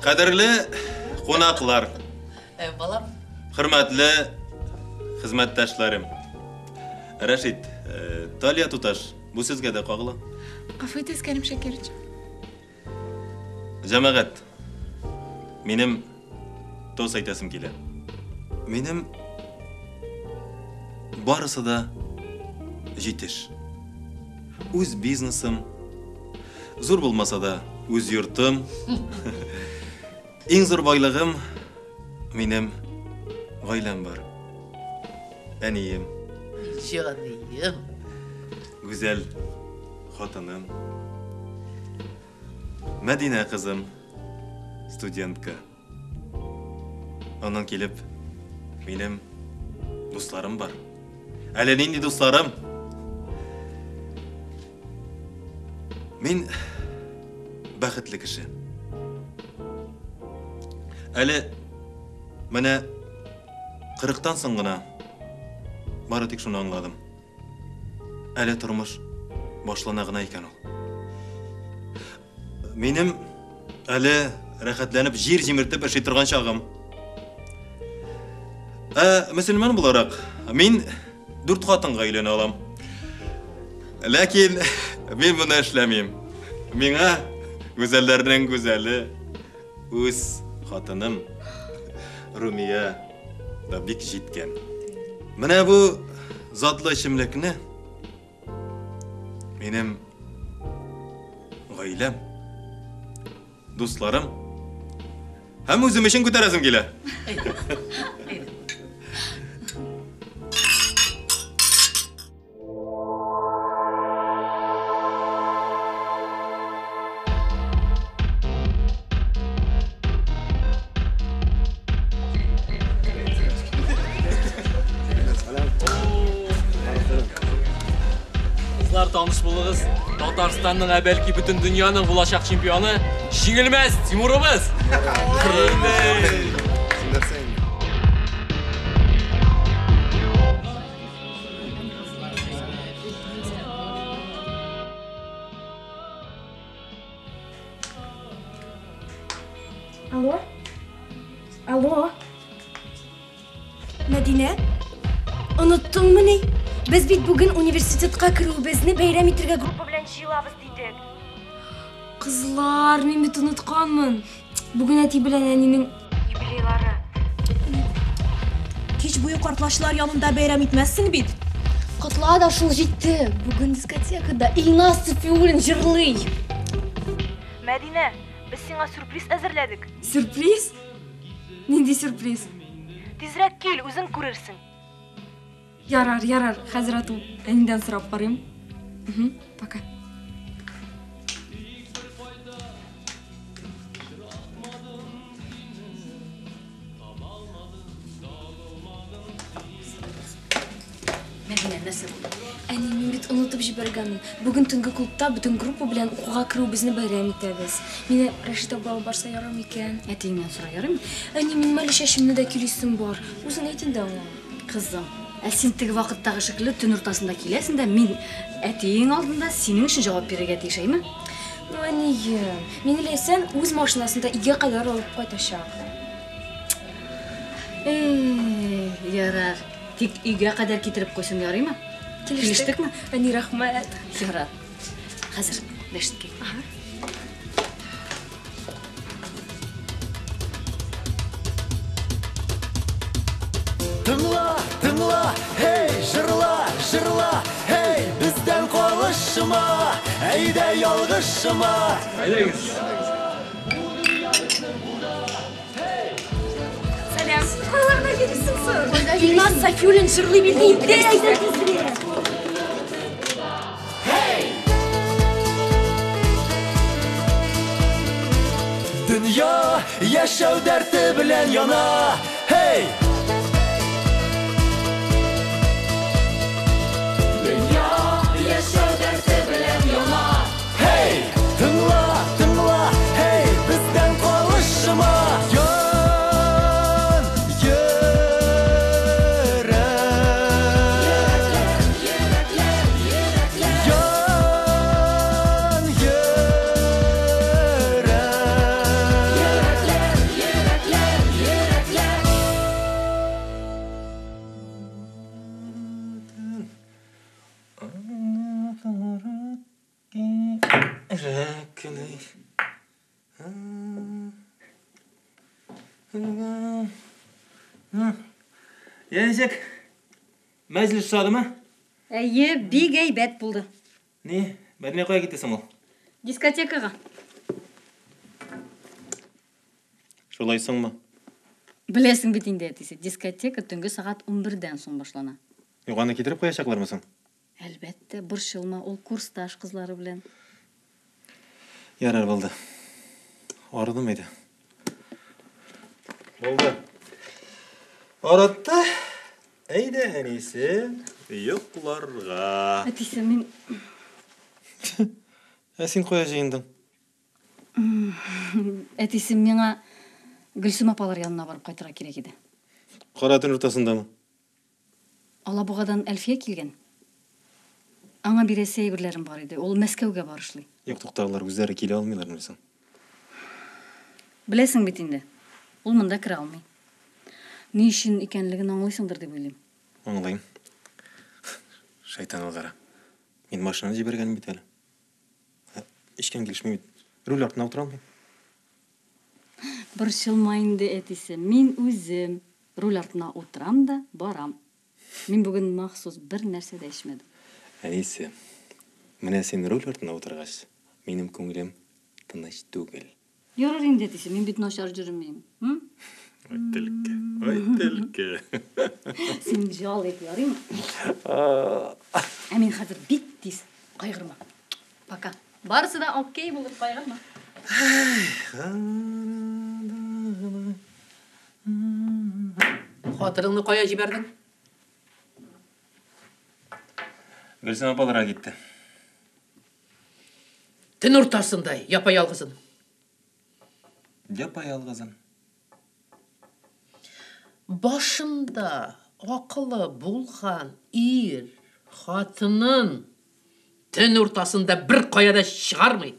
Qadrli qonaqlar, Balam. hurmatli xizmatdoshlarim. Rashid, Taliya tutash, bu sizga da qo'g'li. Qafayt eskanim shakarchi. Jamoat. Menim to's aytasim keladi. Menim barısida jetish. O'z biznesim zo'r bo'lmasa-da, o'z yurtim, eng zo'r boylig'im menim oilam bor. Aniyim, Canıyım. go'zal xotinim, Madina qizim, studentka. Ondan kelib menim do'stlarim bor. Hali nindi do'stlarim? Men baxtli kishi. Hali mana 40'tan so'nggina bari tek shuni angladim. Hali turmush boshlanag'ina ekan u. Menim hali rahatlanib yer jimirtib ishlay turgan chog'im. Musulmon bo'laroq men 4 xotinga uylana olam. Lakin men buni ishlamayman. Menga go'zallarning go'zali o'z xotinim Rumiya da bek jetgan. Mana bu zotli ichimlikni menim oilam, do'stlarim ham o'zim uchun ko'tarazim keladi. Tanış buluruz. Tatarstan'ın belki bütün dünyanın bulaşak şampiyonu Jingilmez Timur'umuz. Alo? Alo? Madina? Unuttun mu ne? Biz bugün üniversitetga kiruvimizni bayram etirga gruppa bilan jilamiz dedik. Qizlar, men bit unutganman. Bugün Ati bilan Anining yubileylari. Kech bo'yi qartloshlar yonimda bayram etmazsin bit. Qutlar da shul jetdi. Bugün diskotekada Ilnaz Safiyulin jirliy. Madina, biz senga sürpriz hazırladık. Sürpriz? Nindi sürpriz? Tezroq kel, o'zing ko'rarsan. Yarar, hazratim. Anidan so'rab qo'yim. Пока. Madina nasıl? Ani men bit unutib jiberganman. Bugun tungi klubda butun gruppa bilan o'qiga kiruvimizni bayram etamiz. Meni Rashid abla borsa yaram ekan. Etingdan so'rayarım. Ani men mali shashimni da kulisim bor. O'zing ayting-da. Kızım, sen tegi vaqtdagi shekilli tun o'rtasida kelasan da men eting oldinda sening uchun javob berga tegishaymi? Aniyim, meni bilasan o'z mashinasida uyga qadar olib qo'ytashaq. Yarar. Tek uyga qadar ketirib qo'ysam yaraymi? Kelishdikmi? Ani rahmat. Yarar. Hozir Rashidga. Tınla, hey, jırla, hey, bizden konuşma, ey de yalgışma. Selam. Koylarına gelirsin sen. Ilnaz Safiyulin jirliy bildi. Dünya yaşav derdi bilen yana, hey. Hey, tınla, hey, bizden konuşma. Yan, yürekler. Yan, yürekler. Yenecek. Meclis sadı mı? Әйе, бик әйбәт булды. Ne? Ben ne koya gittesem ol? Дискотекаға. Şolaysın mı? Білесің бит инде әтисе, дискотека түнгі сағат 11-ден соң башлана. Yoğanı getirip koyacaklar mısın? Әлбәттә, борчылма, ул курсташ кызлары белән. Yarar buldu. Aradı mıydı? Buldu. Arattı. Eydi en iyisi. Yoklarga. Әтисе, мин Sen koyacağındın. әтисе миңа Гүлсüm апалар янына барып кайтырга кирәк иде. Kara tün ortasında mı? Алабугадан Әлфия килгән. Аңа бирәсе әйберләрем бар иде. Ул Мәскәүгә барышлый. Yok toktağlar güzleri kile almıyorlar mısın? Беләсең бит инде. Ул монда кирә алмый. Ни өчен икәнлеген аңлыйсыңдыр дип уйлыйм. Anlayayım. Şeytan olgara. Мен машинаны жибергенім бит әлі. Ешкен келішмей бит. Руль артына отыра алмайм. Борчылма инде әтисе. Мин үзем руль артына утырам да барам. Мин бүген махсус бер нәрсә дә эчмәдем. Әнесе, менә сен руль артына отыргач, минем күңелем тыныч түгел. Ярар инде әтисе, мин бит начар йөрмим. Ой, тәлке. Син жал ит ярыймы? Ә мин хәзер бик тиз кайгырма. Пока. Барысы да окей булып кайгырма. Хатırını koya jiberdin? Gülsüm apalara gitti. Tün ortasında yapayalgızın. Yapayalgızın. Başında akıllı bulgan ir hatının tün ortasında bir koyada çıkarmayın.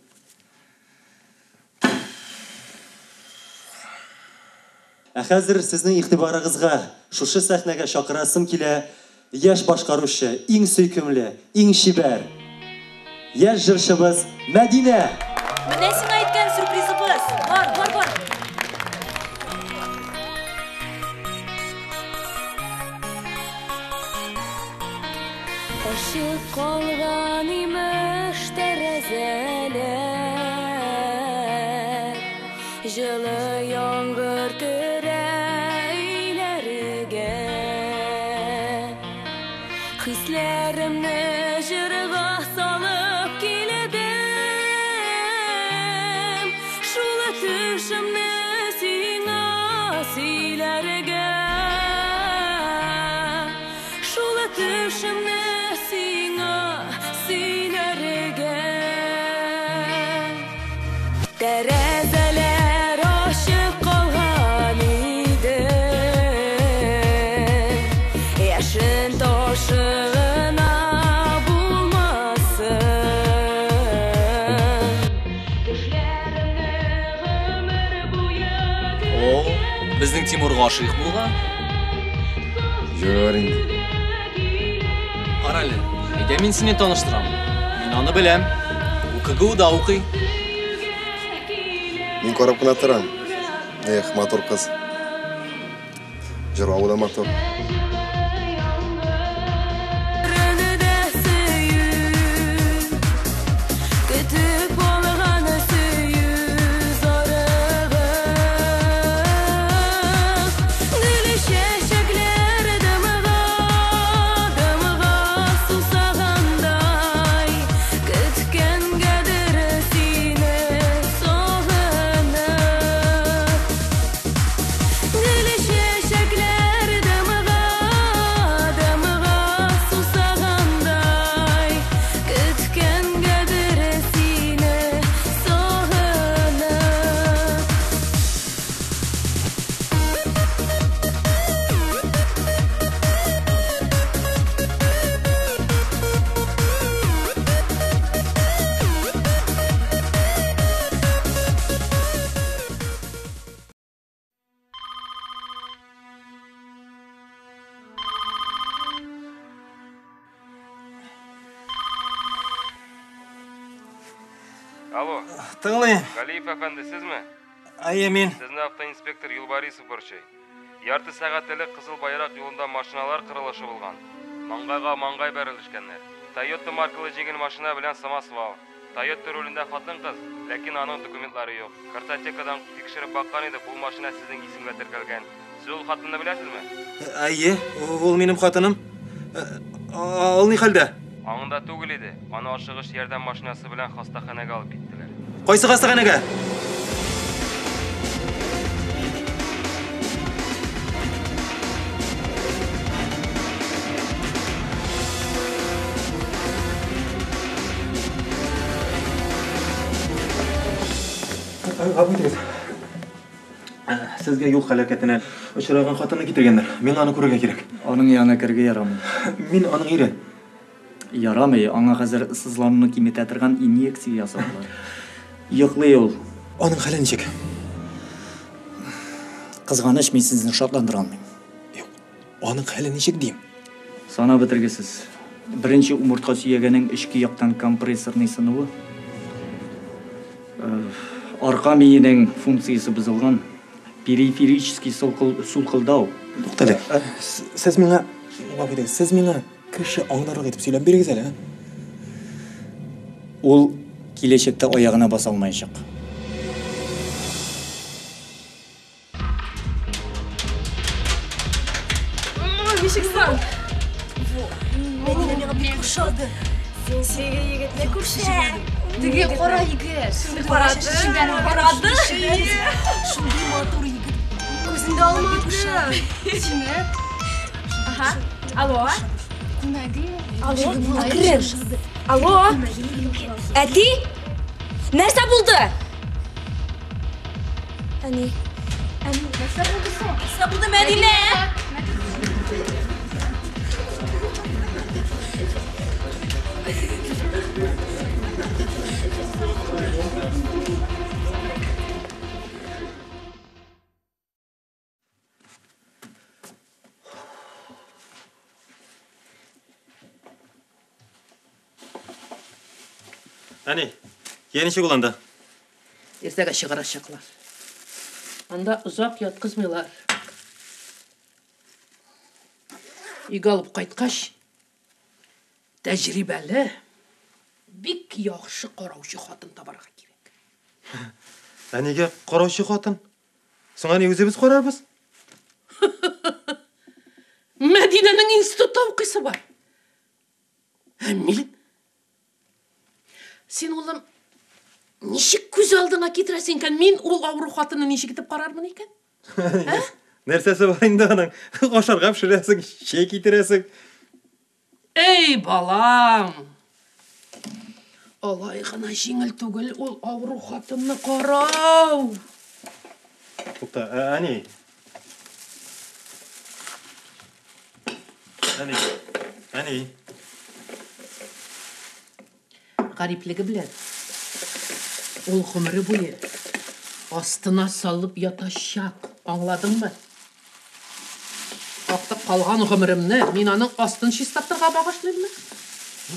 Хәзер сезнең игътибарыгызга шушы сәхнәгә чакырасым килә яшь башкаручы, иң сөйкемле, иң чибәр яшь җырчыбыз Мәдинә. Менә сиңа әйткән сюрпризыбыз. Бар. Ашык калган имеш тәрәзәләр, җылы яңгыр керә өйләргә. Хисләремне җырга салып килдем, шул төшемне сиңа сөйләргә. Шул төшемне Tərəzələr aşıq qalğan idi, yaşın taşığına bulmasın. Düşlərimni ömür boyu О, біздің Тимур ғашық болған. Жөр инде. Қаралы, әйдә мен сені таныштырам. Мен аны білем. Ул КГУда оқый. Мин карап кына торам. Эх, матур кыз. Җырлавы да матур. Алло, Тыңлайын. Галиев әфәнде, сізме? Айе, мен. Сізні автоинспектор Юлбарисов көрші. Ярты сағат әлі Қызыл Байрақ жолында машиналар қырылышы болған. Маңғайға маңғай бәрілішкенлер. Toyota маркалы жеңіл машина білән самосвал. Toyota рөлінде хатын қыз, ләкин аның документлары жоқ. Картотекадан текшіріп баққан еді, бұл машина сіздің исімге тіркелген. Сіз ол хатынны білесізме? Айе, ол менің хатыным. Ал не халда? Аңында түгел еді. Аны ашығыш ярдәм машинасы белән хастаханәгә алып киттеләр. Кайсы хастаханәгә? Ғафу Сезгә юл һәлакәтенә очраган хатынны китергәннәр. Мен аны күрергә кирәк. Аның янына кергә ярамый. Мин аның ире. Ярамый, аңа хәзер сызларны киметә торган инъекция ясаулар. Йоклый ул. Аның хәле ничек? Кызганыч, мин сезне шатландыра алмыйм. Юк, аның хәле ничек дим? Сана бетергесез. Беренче умыртка сөягәнең эчке яктан компрессорный сынуы. Арка миенең функциясы бозылган. Периферический сулкылдау. Туктале. Сез миңа, сез миңа кеше аңларлык итеп сөйләп бирегез әле. Ул киләчәктә аягына баса алмаячак. Ничексаң? Мәдинә миңа бик ошады. Сен сөйгә егетне күрсә. Теге кара егет. Карады. Шундый матур егет. Күзендә алмады. Сине? Ага. Алло. Күнәге. Алло. Акрын. Алло. Әти? Нәрсә булды? Әни. Нәрсә булды соң? Нәрсә булды, Мәдинә? Әне, яничек уланда? Иртәгә чыгарачаклар. Анда узак яткызмыйлар. Өйгә алып кайткач, тәҗрибәле, бик яхшы караучы хатын табарга кирәк. Әнегә караучы хатын? Соңа не үзебез карарбыз? Мәдинәнең институтта укыйсы бар. Мин Сен улым ничек күз алдыңа китерәсең икән? Мин ул авыру хатынны ничек итеп карармын икән? Нәрсәсе бар инде аның? Ашарга пешерәсең, чәй китерәсең. Эй, балам! Алай гына җиңел түгел ул авыру хатынны карау. Тукта, әни. Әни. Гариплеге белән. Ул гомере буе астына салып ятачак. Аңладыңмы? Актык калган гомеремне мин аның астын чистартырга багышлыйммы?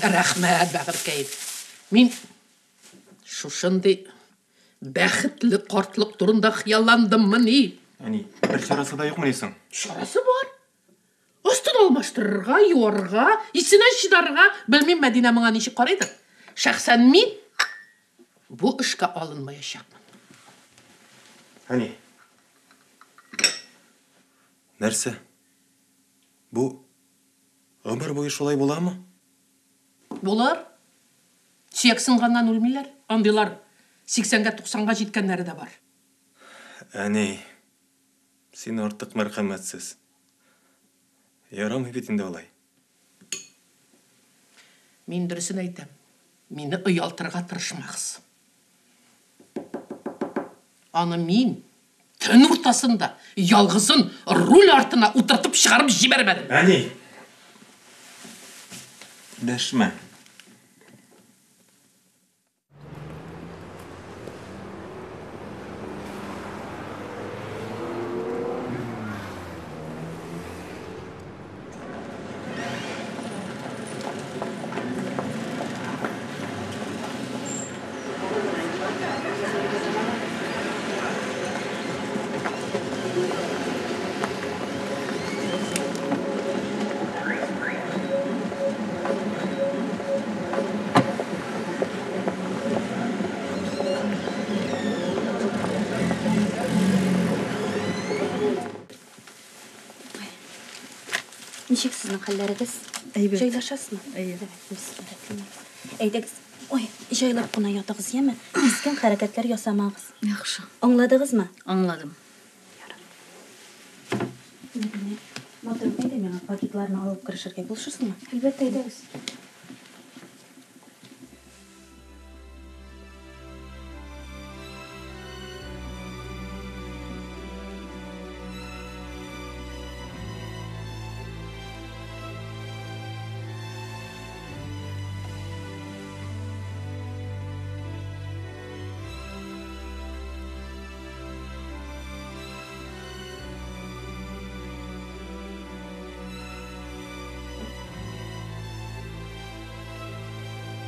Рәхмәт, Бәгыркәев. Мин шушындый бәхетле картлык турында хыялландыммы ни? Әни, бер чарасы да юкмы дисең? Чарасы бар. Астын алмаштырырга, юарга, исенә чыдарга, белмим Мәдинә моңа ничек карыйдыр. Шәхсән мин бу эшкә алынмаячакмын. Әни. Нәрсә? Бу гомер буе шулай буламы? Булар. Сөяк сынганнан үлмиләр. Андыйлар 80-га 90-га җиткәннәре дә бар. Әни, син артык мәрхәмәтсез. Ярамый бит инде алай. Мин дөресен әйтәм. Мине оялтырга тырышмагыз. Аны мин төн уртасында ялгызын руль артына утыртып чыгарып җибәрмәдем. Әни. Дәшмә. Ничек сіздің хәлләрегез? Әйбәт. Жайлашасызмы? Әйе. Әйдәгез. Ой, жайлап кына ятыгыз, яме? Кискен хәрәкәтләр ясамагыз. Яхшы. Аңладыгызмы? Аңладым. Матур әйдә, миңа пакетларны алып керешергә булышырсыңмы? Әлбәттә, әйдәгез.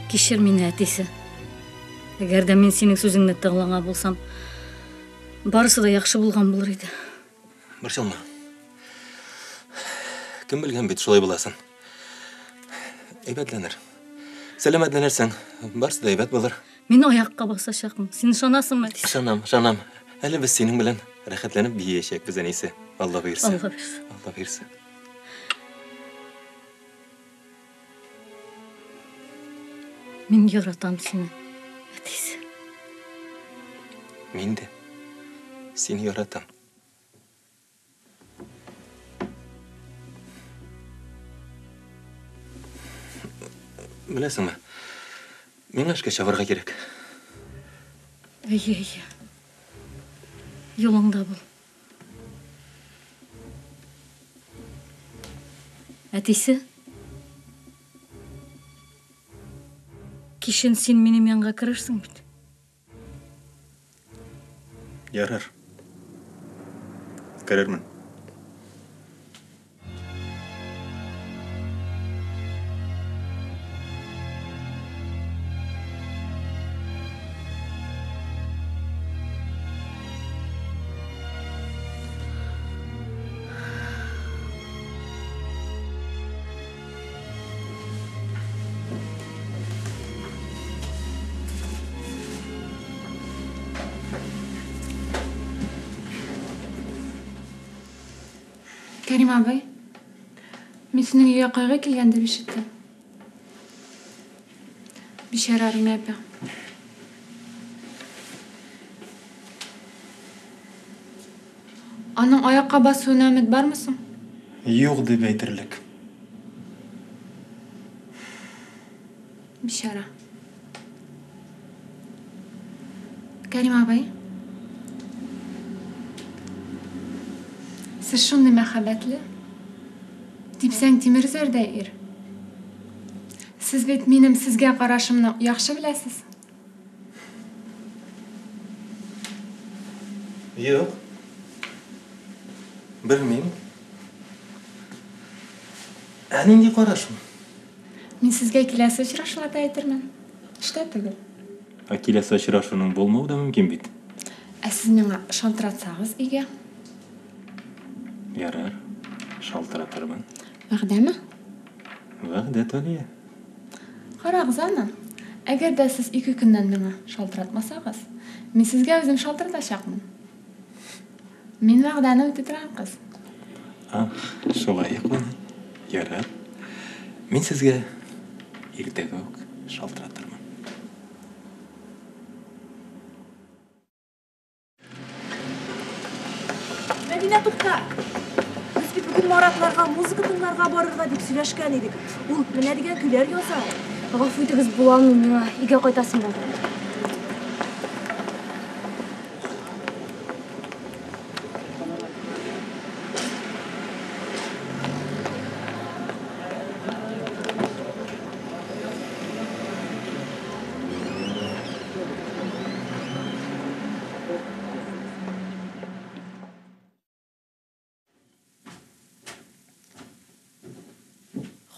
Кешір мені әтесі. Әгәр дә мен сенің сөзіңді тыңлаңа болсам, барысы да яхшы булган булыр иде. Борчылма. Кім білген бит шулай буласын. Әйбәтләнер. Сәләмәтләнерсең, барысы да әйбәт булыр. Мин аяққа басачакмын. Син ышанасыңмы? Ышанам. Әле без синең белән рәхәтләнеп биячәкбез әнисе. Алла бuyursa. Алла бuyursa. Алла бuyursa. Мин яратам сине, әтесе. Мин дә сине яратам. Беләсеңме? Миңа эшкә чабарга кирәк. Әйе. Юлыңда бул. Әтесе? Кишен син минем янга керерсең бит. Ярар. Керермен. Кәрим абай, мен сенің үйге қайға келгенді бешеттім. Бишарарың әпі. Аның аяққа басуына үміт бар мısың? Юк дип әйтерлек. Бишара. Кәрим абай, siz şunday məxəbətli, dipsən timir zərdəyir. Siz bet mənim sizgə qarашımны yaxşı biləsiz. Юк. Белмим. Нинди карашым? Мен sizgə киләсе очрашуларда әйтермен. Эштә түгел. Киләсе очрашуның булмауы да мөмкин бит. Ә сез миңа шалтыратсагыз өйгә. Ярар. Шалтыратырмын. Вәгъдәме? Вәгъдә Талия. Карагыз аны. Әгәр дә сез 2 көннән миңа шалтыратмасагыз, мен сезгә үзем шалтыратачакмын. Мин вәгъдәне үтә торган кыз. Шулай ук. Ярар. Мин сезгә иртәгә үк шалтыратырмын. Мәдинә, тукта. Без бит бүген Маратларга музыка тыңларга барырга дип сөйләшкән идек. Ул менә дигән көйләр яза. Гафу итегез, буламы миңа? Өйгә кайтасым булды.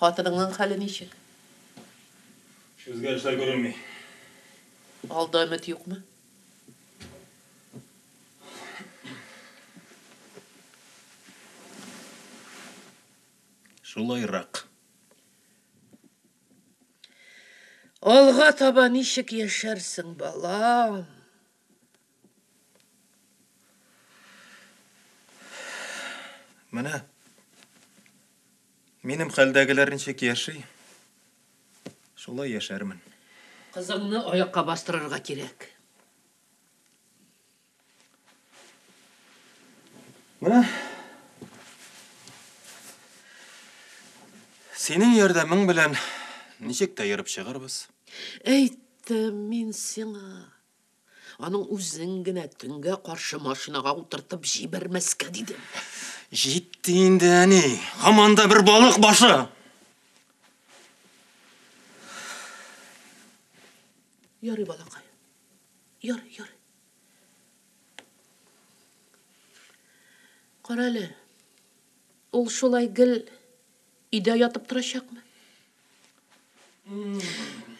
Хатыныңның хәле ничек? Үзгәрешләр күренми. Алда өмет юкмы? Шулайрак. Алга таба ничек яшәрсең, балам? Менә Минем хәлдәгеләренчә яши. Шулай яшәрмен. Кызыңны аякка бастырырга кирәк. Менә синең ярдәмең белән ничек тә йөреп чыгарбыз. Әйттем мин сиңа. Аның үзен генә төнгә каршы машинага утыртып җибәрмәскә дидем. Җитте инде, әни. Һаманда бер балык башы. Ярый, балакай. Ярый, ярый. Кара әле. Ул шулай гел өйдә ятып торачакмы?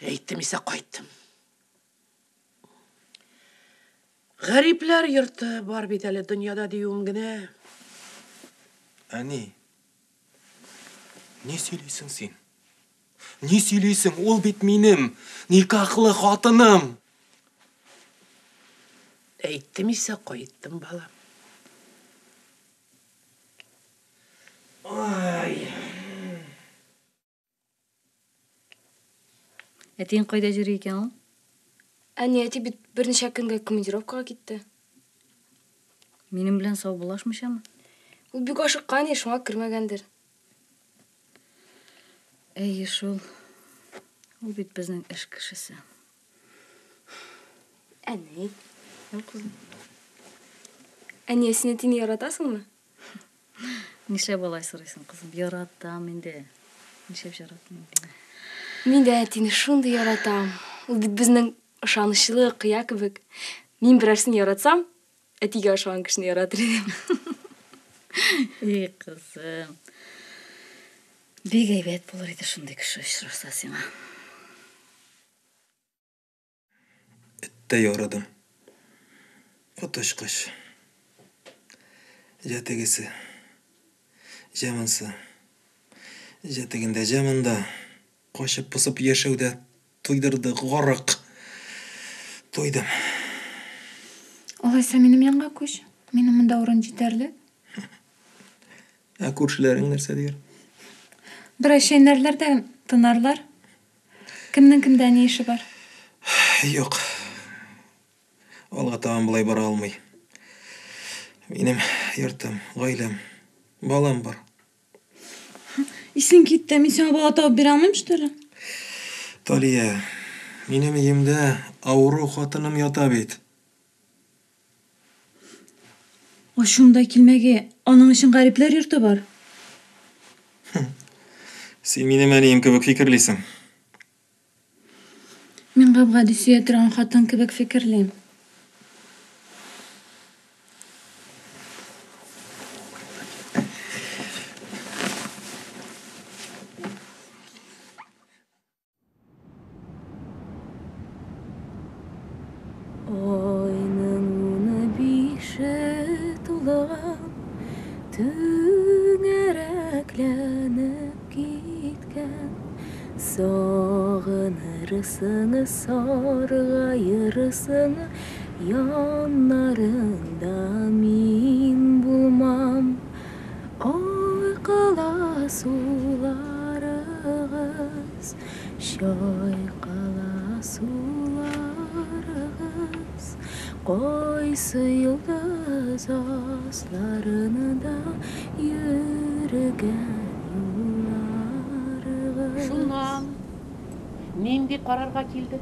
Әйттем исә кайттым. Гарипләр йорты бар бит әле дөньяда диюем генә. Әни, не сөйлейсең син? Не сөйлейсең? Ул бит минем никахлы хатыным. Әйттем исә кайттым, балам. Ай. Әтең кайда йөри икән ул? Әни, әти бит берничә көнгә командировкага китте. Минем белән саубулашмыйчамы? Ул бик ашыккан, шуңа кермәгәндер. Әйе шул. Ул бит безнең эш кешесе. Әни. Ул кызым. Әни, син әтине яратасыңмы? Нишләп алай сорыйсың, кызым? Яратам инде. Нишләп яратмыйм? Мин дә әтине шундый яратам. Ул бит безнең ышанычлы кыя кебек. Мин берәрсен яратсам, әтигә ошаган кешене яратыр идем. Ей, кызым. Бик әйбәт булыр иде шундый кеше очраса сиңа. Эттә ярадым. Коточкыч. Җәтегесе. Җамансы. Җәтегендә җаманда. Кашып пысып яшәүдә туйдырды гарык. Туйдым. Алайса минем янга күч. Минем монда урын җитәрлек. Ә күршеләрең нәрсә дияр? Бер әшәйнәрләр дә тынарлар. Кемнең кемдә ни эше бар? Юк. Алга тагын булай бара алмый. Минем йортым, гаиләм, балам бар. Исең китте, мин сиңа бала табып бирә алмыйм, что ли? Талия, минем өемдә авыру хатыным ята бит. Шундай килмәгә, аның өчен гарипләр йорты бар. Син минем әнием кебек фикерлисең. Мин габгади сөя торган хатын кебек фикерлим. Ayның уны бише тулган, түңәрәкләнеп киткән. Сагынырсыңы, саргайырсыңы, яннарыңда мин булмам. Айкала суларыгыз, чайкала суларыгыз. Кайсы йылдыз асларында йөргән юлларыгыз. Шуннан нинди карарга килде?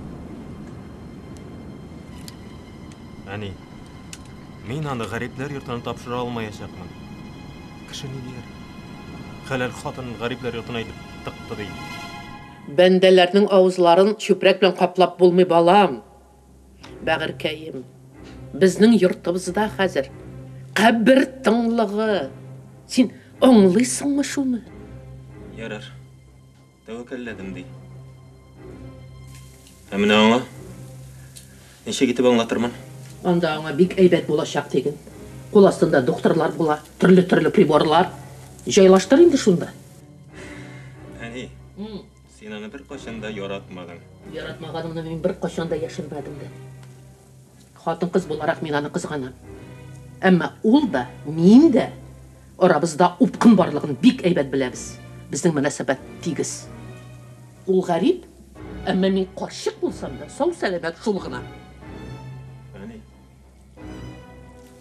Әни, мин аны гарипләр йортына тапшыра алмаячакмын. Кеше ни дияр? Хәләл хатын гарипләр йортына итеп тыкты ди. Бәндәләрнең авызларын чүпрәк белән каплап булмый, балам. Бәгыркәем. Безнең йортыбызда хәзер кабер тыңлыгы. Син аңлыйсыңмы шуны? Ярар. Тәвәккәлләдем ди. Ә менә аңа ничек итеп аңлатырмын? Анда аңа бик әйбәт булачак диген. Кул астында докторлар була, төрле приборлар. Җайлаштыр инде шунда. Әни, син аны бер качан да яратмадың. Яратмаганымны мин бер качан да яшермәдем дә. Хатын-кыз буларак мин аны кызганам. Әмма ул да, мин дә арабызда упкын барлыгын бик әйбәт беләбез. Біздің мөнәсәбәт тигіз. Ул ғарип, әмма мен қаршық болсам да, сау сәлемет шул гына. Әни,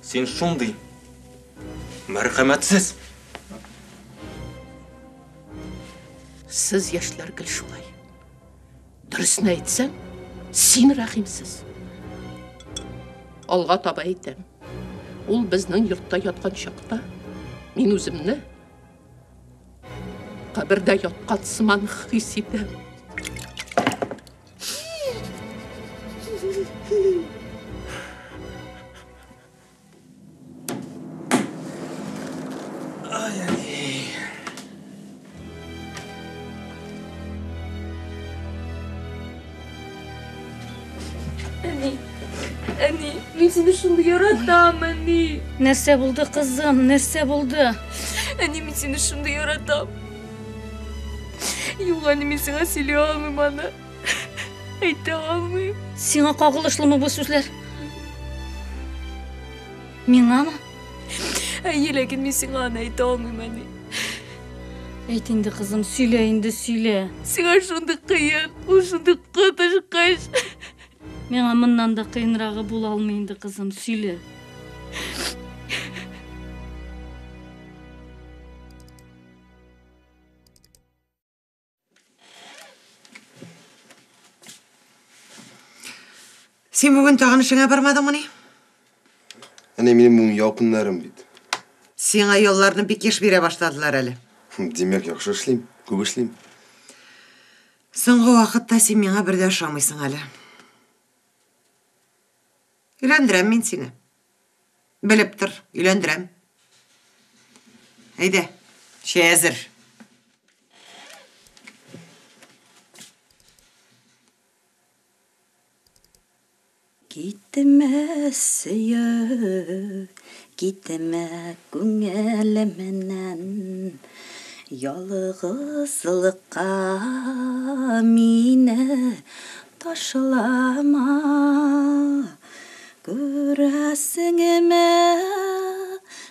сен шундый мәрхәмәтсез. Сіз яшьләр гел шулай. Дөресен әйтсәм, син рәхимсез. Алга таба әйтәм. Ул безнең йортта яткан чакта, мин үземне кабердә яткан сыман хис итәм. Әни, мен сені шынды яратам, әни. Нәрсе булды, кызым, нәрсе булды? Әни, мен сені шынды яратам. Юк, әни, мен сиңа сөйлей алмыйм аны. Әйтә алмыйм. Сиңа кагылышлымы бу сүзләр? Миңамы? Әйе, ләкин мен сиңа аны әйтә алмыйм, әни. Әйт инде, кызым, сөйлә инде, сөйлә. Сиңа шундый кыйын, ул шундый кытышкыч. Миңа мындан да кыйынрагы була алмый инде, кызым, сөйлә. Сен бүгін тағын ішіңе бармадың мұны? Әне менің мұң япынларым бит. Сен айолларны бек еш бере баштадылар әлі. Демек, яқшы ішлейм, көп ішлейм. Соңғы вақытта сен меңа бірде ашамайсың әлі. Үйлендірем мен сені. Біліп тұр, үйлендірем. Әйде, шей әзір. Gitme söyle, gitme күңелімнен, yalğızlıkka mine taşlama. Göresinime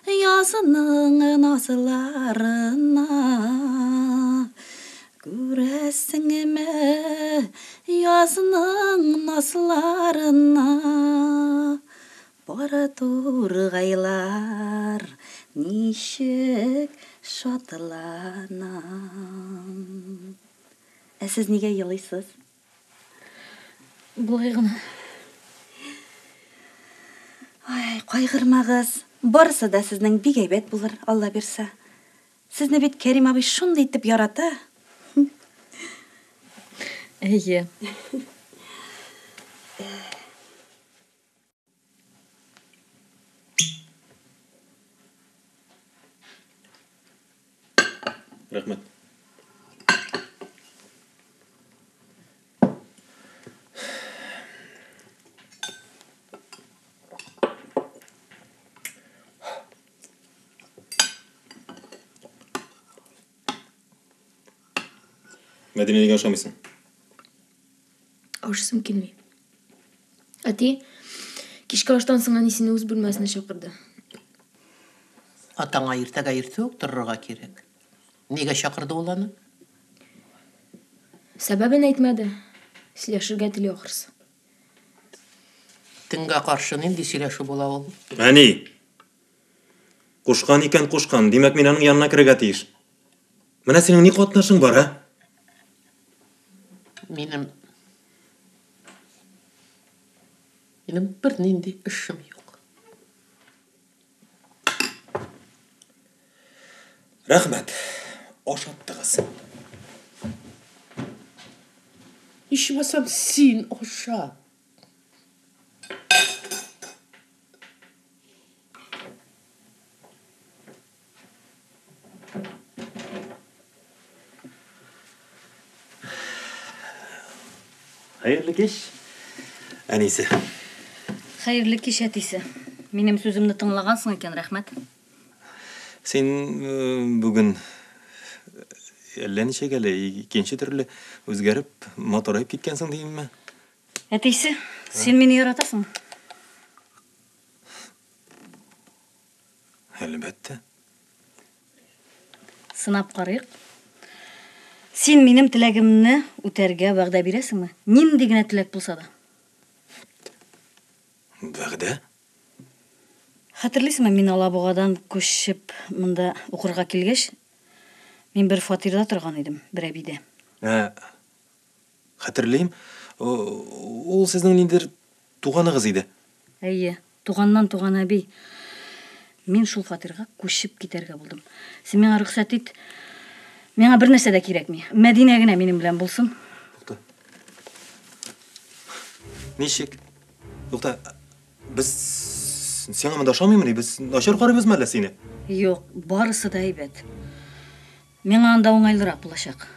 yazının nazlarına, göresinime yazının nazlarına. Bara turgaylar nişik şatlanam. Siz niye yalıyorsunuz? Былай гына. Ай, кайгырмагыз. Барысы да сезнең бик әйбәт булыр, Алла бирсә. Сезне бит Кәрим абый шундый итеп ярата. Әйе. Рәхмәт. Мәдинә, неге ашамайсың? Ашысым келмей. Әти, кешкі аштан соң әнесіне өз бөлмесіне шақырды. Атаңа иртәгә иртүк торырга кирәк. Нигә чакырды ул аны? Сәбәбен әйтмәде. Сөйләшергә тели ахырсы. Төнгә каршы нинди сөйләшү була ул? Әни, кушкан икән кушкан, димәк мин аның янына керергә тиеш. Менә синең ни катнашың бар, а? Минем бер нинди эшем юк. Рәхмәт. Ашаттыгыз. Ичмасам син аша. Хәерле кич. Әнисе. Хәерле кич, әтисе. Минем сүземне тыңлагансың икән, рәхмәт. Сен бүген әллә ничәгә лә икенче төрле үзгәреп, моторайып киткәнсең димме? Әтисе, сен мине яратасың? Әлбәттә. Сынап карыйк. Сен менің тілегімні үтәргә вәгъдә бирәсеңме? Нинди генә теләк булса да. Вәгъдә? Хәтерлисеңме, мин Алабугадан күчеп монда укырга килгәч, мин бер фатирда торган идем, бер әбидә. Хәтерлим. Ул сезнең ниндер туганыгыз иде. Әйе, туганнан туган әби. Мин шул фатирга күчеп китәргә булдым. Син миңа рөхсәт ит. Миңа бер нәрсә дә кирәкми. Мәдинә генә минем белән булсын. Ничек? Юкта, без сиңа монда ошамыймыни? Без начар карыйбызмы әллә сине? Юк, барысы да әйбәт. Миңа анда уңайлырак булачак.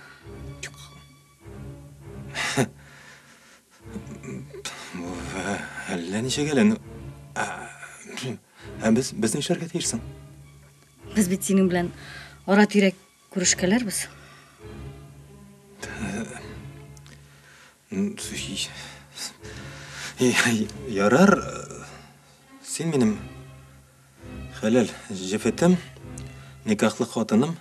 Әллә ничек әле? Без нишләргә тиешсең? Без бит синең белән ара-тирә күрешкәләрбез. Ярар, син минем хәләл җефетем, никахлы хатыным.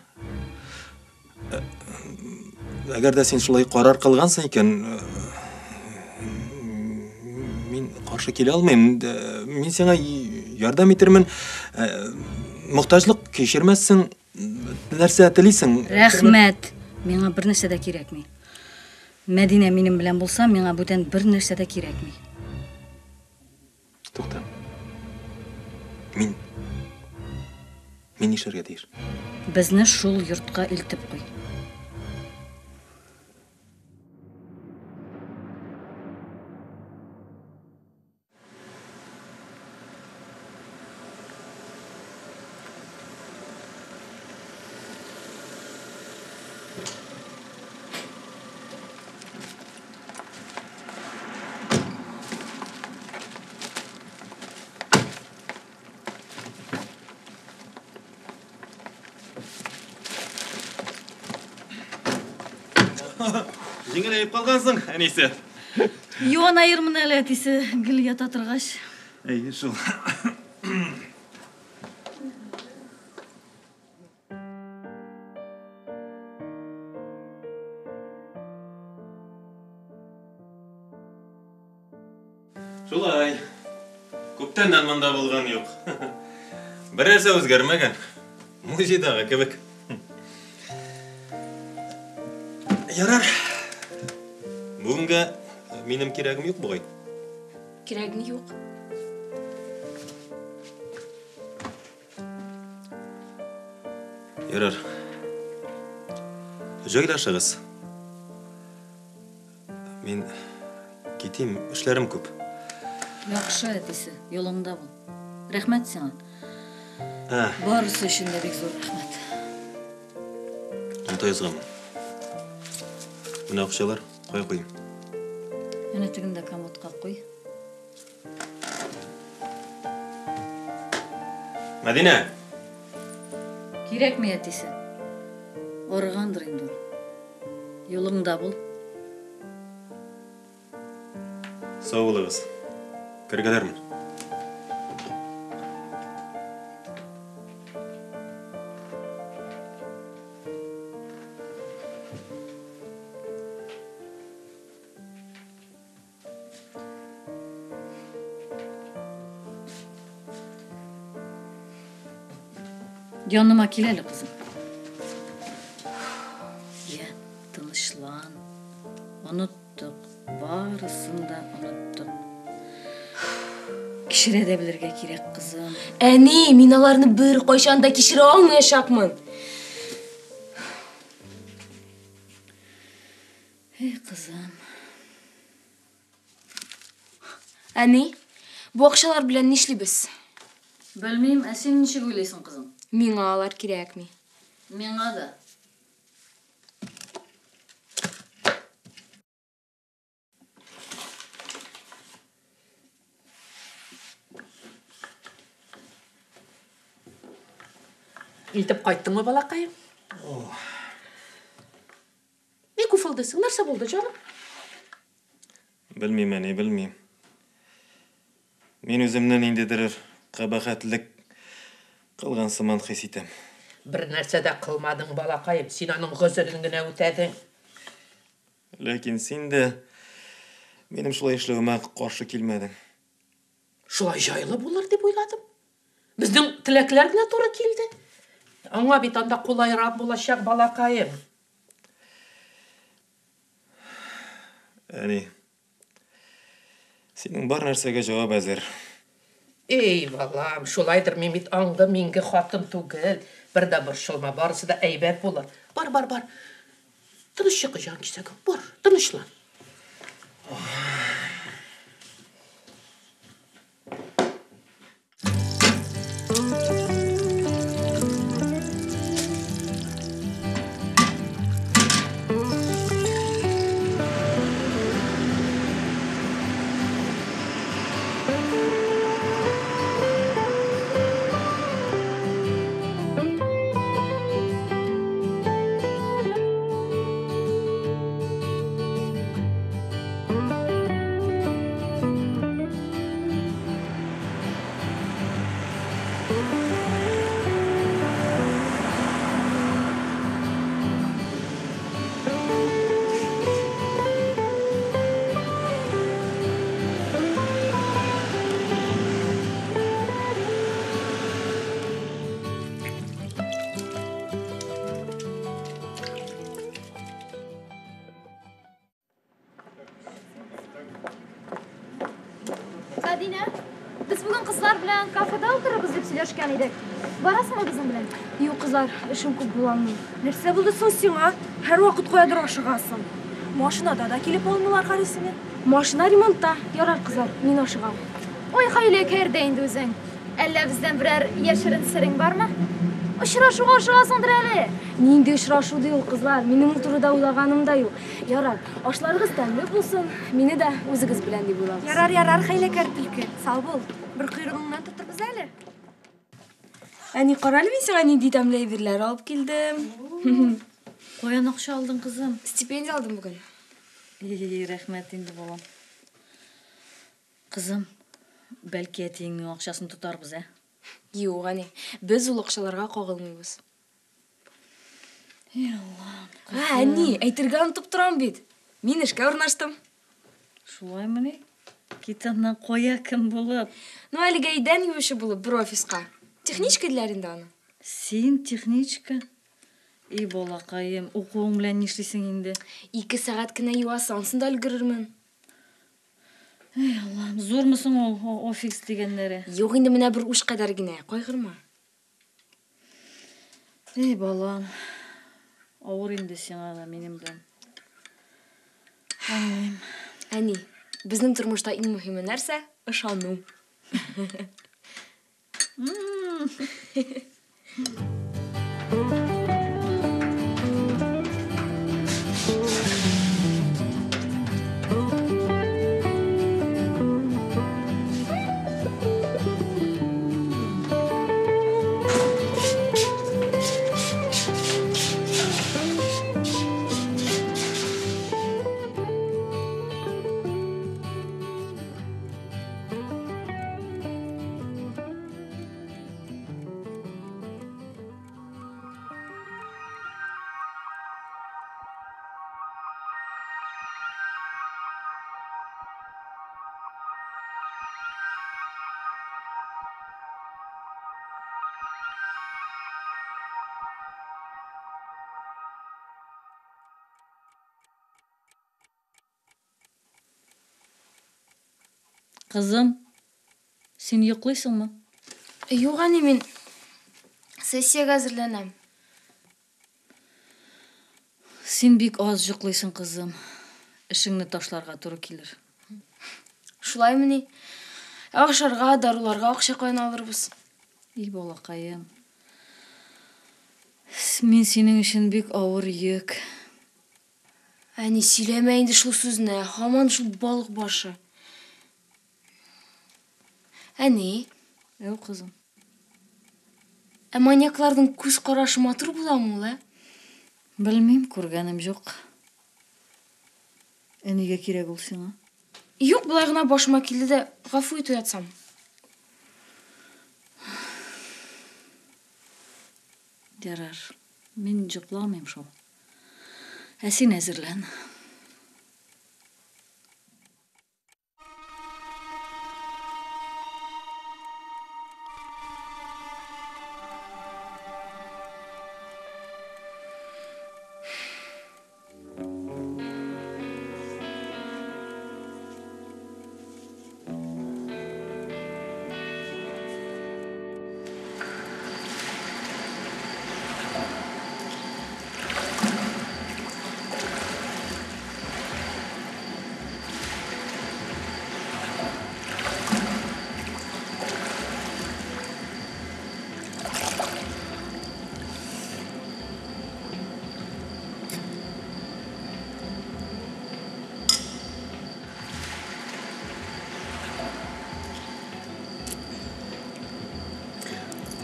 Әгәр дә син шулай карар кылгансың икән, мин каршы килә алмыйм. Мин сиңа ярдәм итермен. Мохтаҗлык кичермәссең, нәрсә телисең? Рәхмәт. Миңа бер нәрсә дә кирәкми. Мәдинә минем белән булса, миңа бүтән бер нәрсә дә кирәкми. Тукта. Мин нишләргә тиеш? Безне шул йортка илтеп куй. Җиңеләеп калгансың, әнисе. Юан айырмын әле әтисе, гел ята торгач. Әйе, шул. Шулай. Күптәннән монда булган юк. Бер нәрсә үзгәрмәгән. Музейдагы кебек. Ярар. Бүгенгә минем кирәгем юк бугай. Кирәгем юк. Ярар. Җайлашыгыз. Мин китим, эшләрем күп. Яхшы әтисе, юлыңда бул. Рәхмәт сиңа. Барысы өчен дә бик зур рәхмәт. Онтайызгамын. Менә акчалар, кая куйым? Әнә тегендә комодка куй. Мәдинә. Кирәкми әтисе. Арыгандыр инде ул. Юлыңда бул. Сау булыгыз. Кергәләрмен. Yanıma kil әле, кызым. Я, тынычлан. Оныттык, барысын да оныттык. Кичерә дә белергә кирәк, кызым. Әни, мин аларны бер кайчан да кичерә алмаячакмын. Кызым. Әни, бу акчалар белән нишлибез? Белмим, ә син ничек уйлыйсың, кызым? Миңа алар кирәкми. Миңа да. Илтеп кайттыңмы, балакайым? Ник уфылдысың? Нәрсә булды, җаным? Белмим, әни, белмим. Мин үземнән ниндидер кабахәтлек кылган сыман хис итәм. Бер нәрсә дә кылмадың, балакайым. Син аның гозерен генә үтәдең. Ләкин син дә минем шулай эшләвемә каршы килмәдең. Шулай жайлы булыр дип уйладым. Безнең теләкләр генә туры килде. Аңа бит анда кулайрак булачак балакаем. Әни, синең бар нәрсәгә җавап әзер. Ey балам, шулайдыр мин бит аңды минге хатын түгел. Бер дә борчылма, барысы да әйбәт булыр. Бар. Тыныч чыгы җан кисәгем. Бар, тынычлан. Мәдинә, biz bugün kızlar bilen kafede otururuz dep söylәшкән идек. Барасыңмы безнең белән? Юк, кызлар, эшем күп буламый. Нәрсә булды соң сиңа? Һәр вакыт каядыр ашыгасың. Машинада да килеп алмыйлар карыйсыңны. Машина ремонтта. Ярар, кызлар, мин ашыгам. Ой, хәйлә кәрдә инде үзең. Әллә бездән берәр яшерен сирең бармы? Очрашуга ашыгасыңдыр әле. Нинди очрашу ди ул, кызлар? Минем турыда уйлаганым да юк. Ярар, ашларыгыз тәмле булсын. Мине дә үзегез белән дип уйлабыз. Ярар, хәйләкәр түлке. Сау бул. Бер койрыгыңнан тотырбыз әле. Әни, карале, мин сиңа нинди тәмле әйберләр алып килдем. Каян акча алдың, кызым? Стипендия алдым бүген. Рәхмәт инде, балам. Кызым, бәлки әтиеңнең акчасын тотарбыз, ә? Юк, әни, без ул акчаларга кагылмыйбыз. Аллам. Әни, әйтергә онытып торам бит. Мин эшкә урнаштым. Шулаймы ни? Китаннан кая кем булып? Ну, әлегә идән юучы булып бер офиска. Техничка диләр инде аны. Син техничка? И балакаем, укуың белән нишлисең инде? 2 сәгать кенә юасаң, анда өлгерермен. Эй, Аллам, зурмысың ул офис дигәннәре? Юк, инде менә бер уш кадәр генә, кайгырма. Эй, балам, авыр инде сиңа да минем белән. Аңлыйм. Әни, безнең тормышта иң мөһиме нәрсә? Ышану. Кызым, син йоклыйсыңмы? Юк, әни, мин сессиягә әзерләнәм. Син бик аз йоклыйсың, кызым. Эшеңне ташларга туры килер. Шулаймы ни? Ашарга, даруларга акча каян алырбыз? И балакаем. Мин синең өчен бик авыр йөк. Әни, сөйләмә инде шул сүзне, һаман шул балык башы. Әни, кызым. Маньякларның күз карашы матур буламы ул, ә? Белмим, күргәнем юк. Нигә кирәк ул сиңа? Юк, булай гына башыма килде дә, гафу итү ятсам. Ярар, мин җыпламыйм шул. Ә син әзерлән.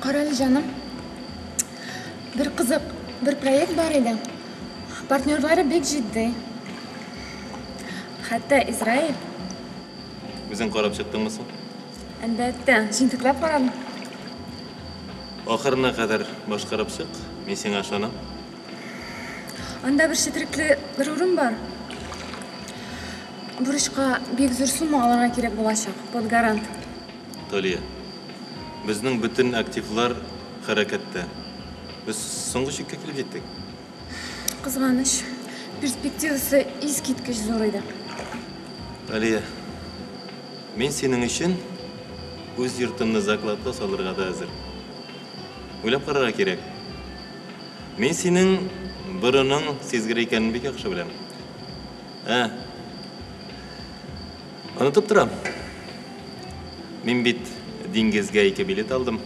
Қаралы жаным. Bir қызық, bir проект бар еді. Партнерлары бек жидді. Hatta İsrail. Өзің қарап шықтың мысың? Әлбәттә, жинтікләп қарадым. Ақырына қадар башқарып шық, мен сен ашанам. Анда бір шетіріклі бір орын бар. Бір ішқа бек зор сума аларға керек болашақ, под гарант. Толия, біздің бүтін активлар харакетті. Біз соңғы шекке келіп жеттік. Қызғаныш, перспективасы ескерткіш зор еді. Толия, мен сенің үшін өз yurtымны закладқа салырға да әзір. Ойлап қарарға керек. Мен сенің бұрының сезгір екенін бек жақсы білем. Ұнытып тұрам. Мен бит Дингезге 2 билет алдым.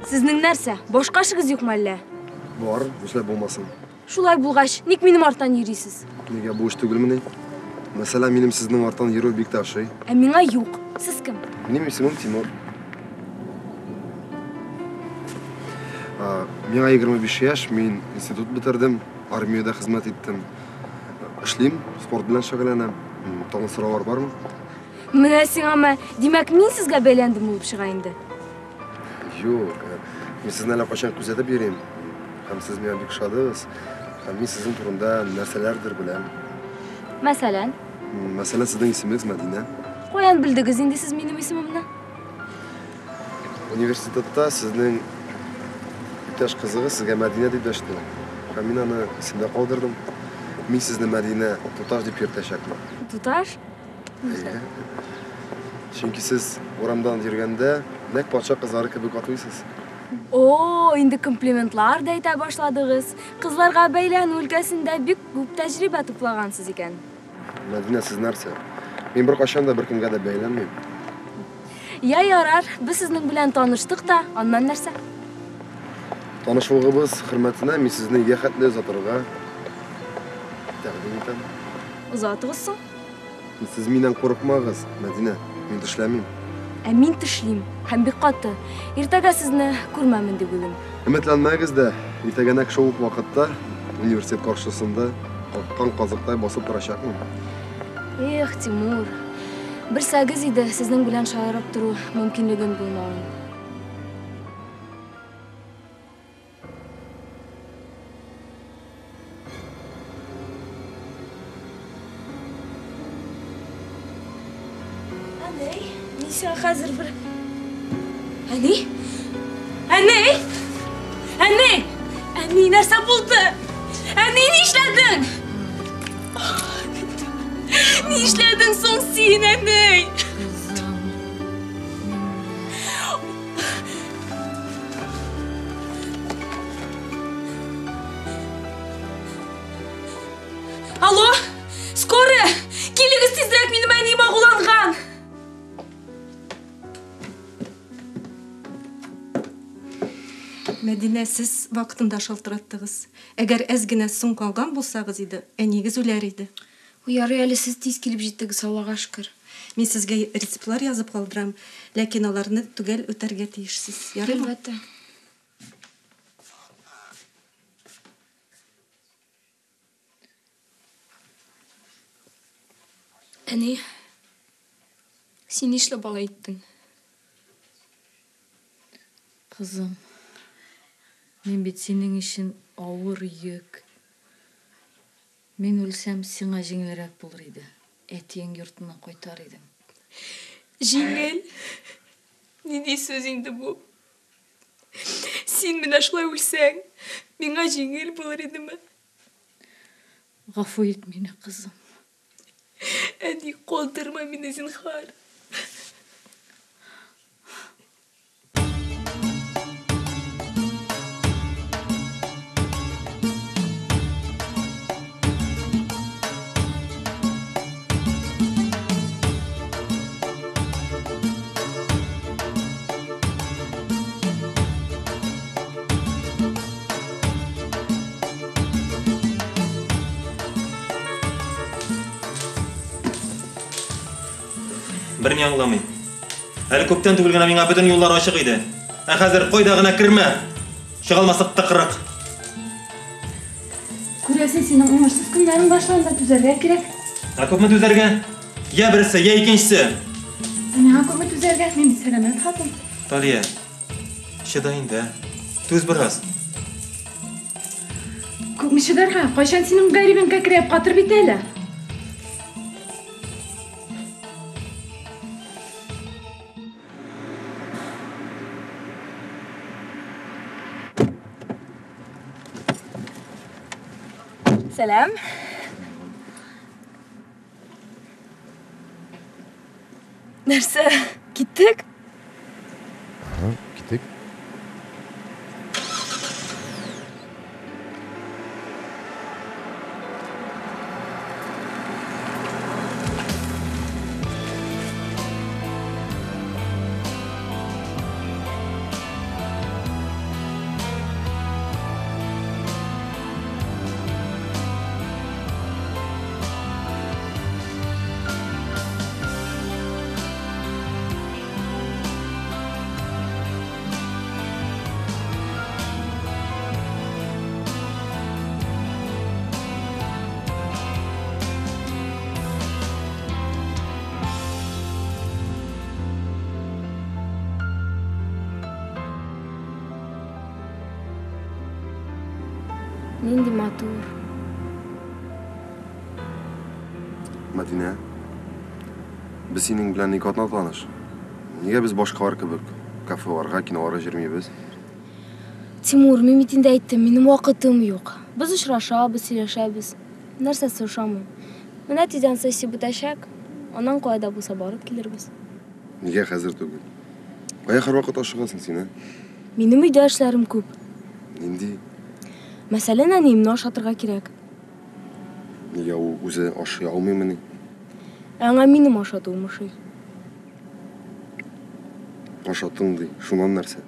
Сізнің нәрсе, бошқашығыз yok мәлі? Бар, бұшлай болмасын. Шулай бұлғаш, нек менім арттан ерейсіз? Неге бұл іш түгілміне? Мәсәлә, менім сіздің арттан еру бек ташый. Меңа yok. Сіз кім? Менім исемім Тимур. Меңа 25 яш, мен институт бітірдім, армияда қызмет еттім. Ішлейм, спорт білән шағыланам. Таңын сұраулар бар ма? Міне сен ама, демек мен сізге бәйлендім болып шығайынды. Yok, мен sizin әлі қашан күзетіп берем. Hem siz мен бек шадығыз, hem мен sizin турында нәрселердір білем. Мәсәлән? Мәсәлән, sizдің исеміңіз Мәдина. Қоян білдіңіз енді сіз менің есімімді? Университетта sizдің үтәш қызығы sizге Мәдина деп дәшті. Hem мен аны исемде қалдырдым. Мен sizді Мәдина Туташ деп ертәшәкмін. Туташ? Çünkü siz oramdan yürgende nek parça kızları kebek atıyorsunuz. Oo, indi komplimentlar da ayta başladınız. Kızlarga beylen ülkesinde büyük көп tecrübe toplagansız eken. Medine siz nerse? Ben bir kaşan da bir kimge de beylenmeyim. Ya yarar, biz sizin bilen tanıştık da, ondan nerse? Tanışmağımız hürmetine ben sizni yehatli uzatırga təqdim etem. Uzatığızsın? Siz menden korkmağız, Medine. Men tishlamim. Men tishlayim, ham bek qattiq. Ertaga sizni ko'rmamin deb o'yladim. Ümitlanmaysiz da, ertaganak sovuq vaqtda universitet qarshisida oqqan qoziqday bosib turashaqman. Timur. Bir sagiz edi sizning bilan shoirib turuv mumkinligim bo'lmadi. Sen hazır bir... Anne! Anne nerede buldu? Anne ne işledin? Ne işledin son sen anne? Alo, skora! Keliniz tezrek benim annemi ağulanğan. Мәдинә, сіз вақытында шалтыраттығыз. Әгер әзгіне соң қалған болсағыз еді, әнегіз өлер еді. Ярый әлі сіз тез келіп жеттіңіз, Аллаға шүкір. Мен сізге рецеплар yazып қалдырам, ләкин аларны түгел өтәргә тиешсіз. Ярый ма? Әлбәттә. Әне, сен нишләп бала иттің? Қызым, мен бит сенің үшін ауыр йөк. Мен өлсәм, сиңа жеңілірәк болыр еді. Этиң yurtuna koytar edim. Жеңел. Не дей сөзіңді бұл? Сен мен ашылай өлсәң, меңа жеңел болар еді ме? Гафу ет мені, қызым. Әне қолдырма мені зинхар. Біріне аңламайм. Әлі көптен түгілген меңа бүтін yollar ашық еді. Қазір қойдағына кірме. Шығалмасық тықырық. Көресің, сенің оңышсыз күндерің башланды түзерге керек. Көпмі түзерге? Я бірісі, я екіншісі. Меңа көпмі түзерге? Мен бір сәлемет хатым. Талия, шыдайын да. Түз біраз. Көпмі шыдарға? Қойшан сенің ғайребен кәкіреп қатыр бит әлі. Selam. Nerse, gittik. Ha, gittik. Нинди матур. Madina, biz sening bilan nikohni qilamiz. Nega biz boshqalar kabi kafelarga, kinolarga yurmaymiz? Timur, men mitingda aytdim, mening vaqtim yo'q. Biz uchrashamiz, сөйләшәбез. Нәрсә сошамын. Менә тиздән сессия бетәшәк, аннан кайда булса барып килербез. Nega hozir түгел? Кая һәрвакыт ашыгасың син, а? Минем өйдә эшләрем күп. Нинди? Мәсәлән, әниемне ашатырга кирәк. Nega u o'zi ашый алмыймыни? Аңа минем ашатуым ошый. Ашатың ди, шуннан нәрсә?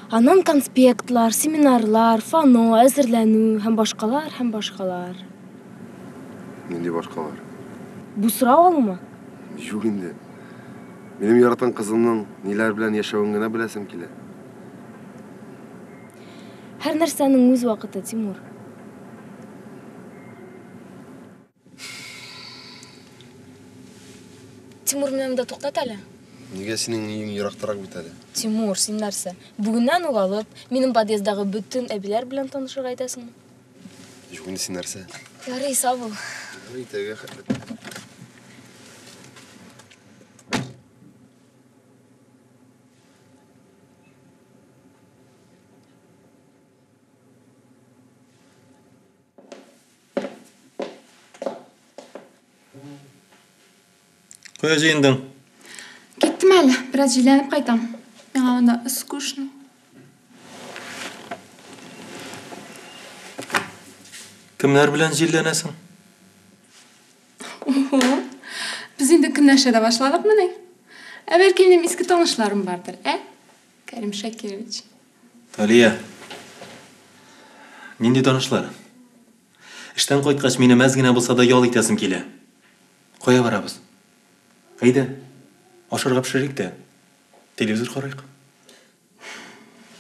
Аннан конспектлар, семинарлар, фано, әзерләнү, һәм башкалар. Нинди башкалар? Бу сорау алма. Юк инде. Минем яратан кызымның ниләр белән яшәвен генә беләсем килә. Һәр нәрсәнең үз вакыты, Тимур. Тимур, менә дә туктат әле. Нигә синең өең ерактарак бит әле? Тимур, син нәрсә? Бүгеннән үк алып, минем подъездагы бүтән әбиләр белән танышырга әйтәсеңме? Юк инде син нәрсә? Ярый, сабыл. Әйтәгә хәтле. Қоя жиындың? Кеттім әлі, біраз жиленіп қайтам. Меңа онда скучно. Кімлер білән жилленесің? Біз енді күннәшәдә башладық міне. Әбәлки минем иске танышларым бардыр, Кәрим Шакирович. Талия, нинди танышлар? Эштән кайткач мине мәз генә булса да ял итәсем килә. Кая барабыз? Кайда? Ашарга пешерик тә. Телевизор карыйк.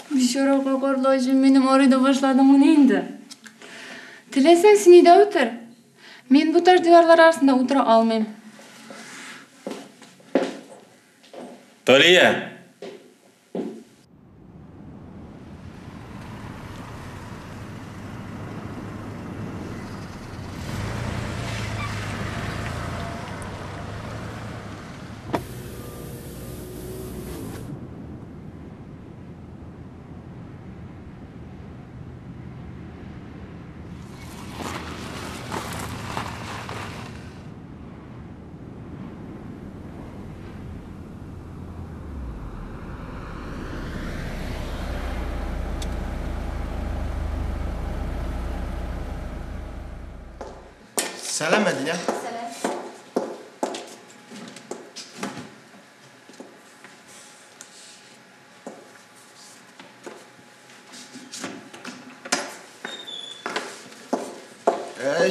Бишарага карлайчы, минем арыйда башладың міне инде. Теләсәң син өйдә утыр. Мен бу таш диварлар арасында утыра алмыйм. Талия! Selam Medine. Selam.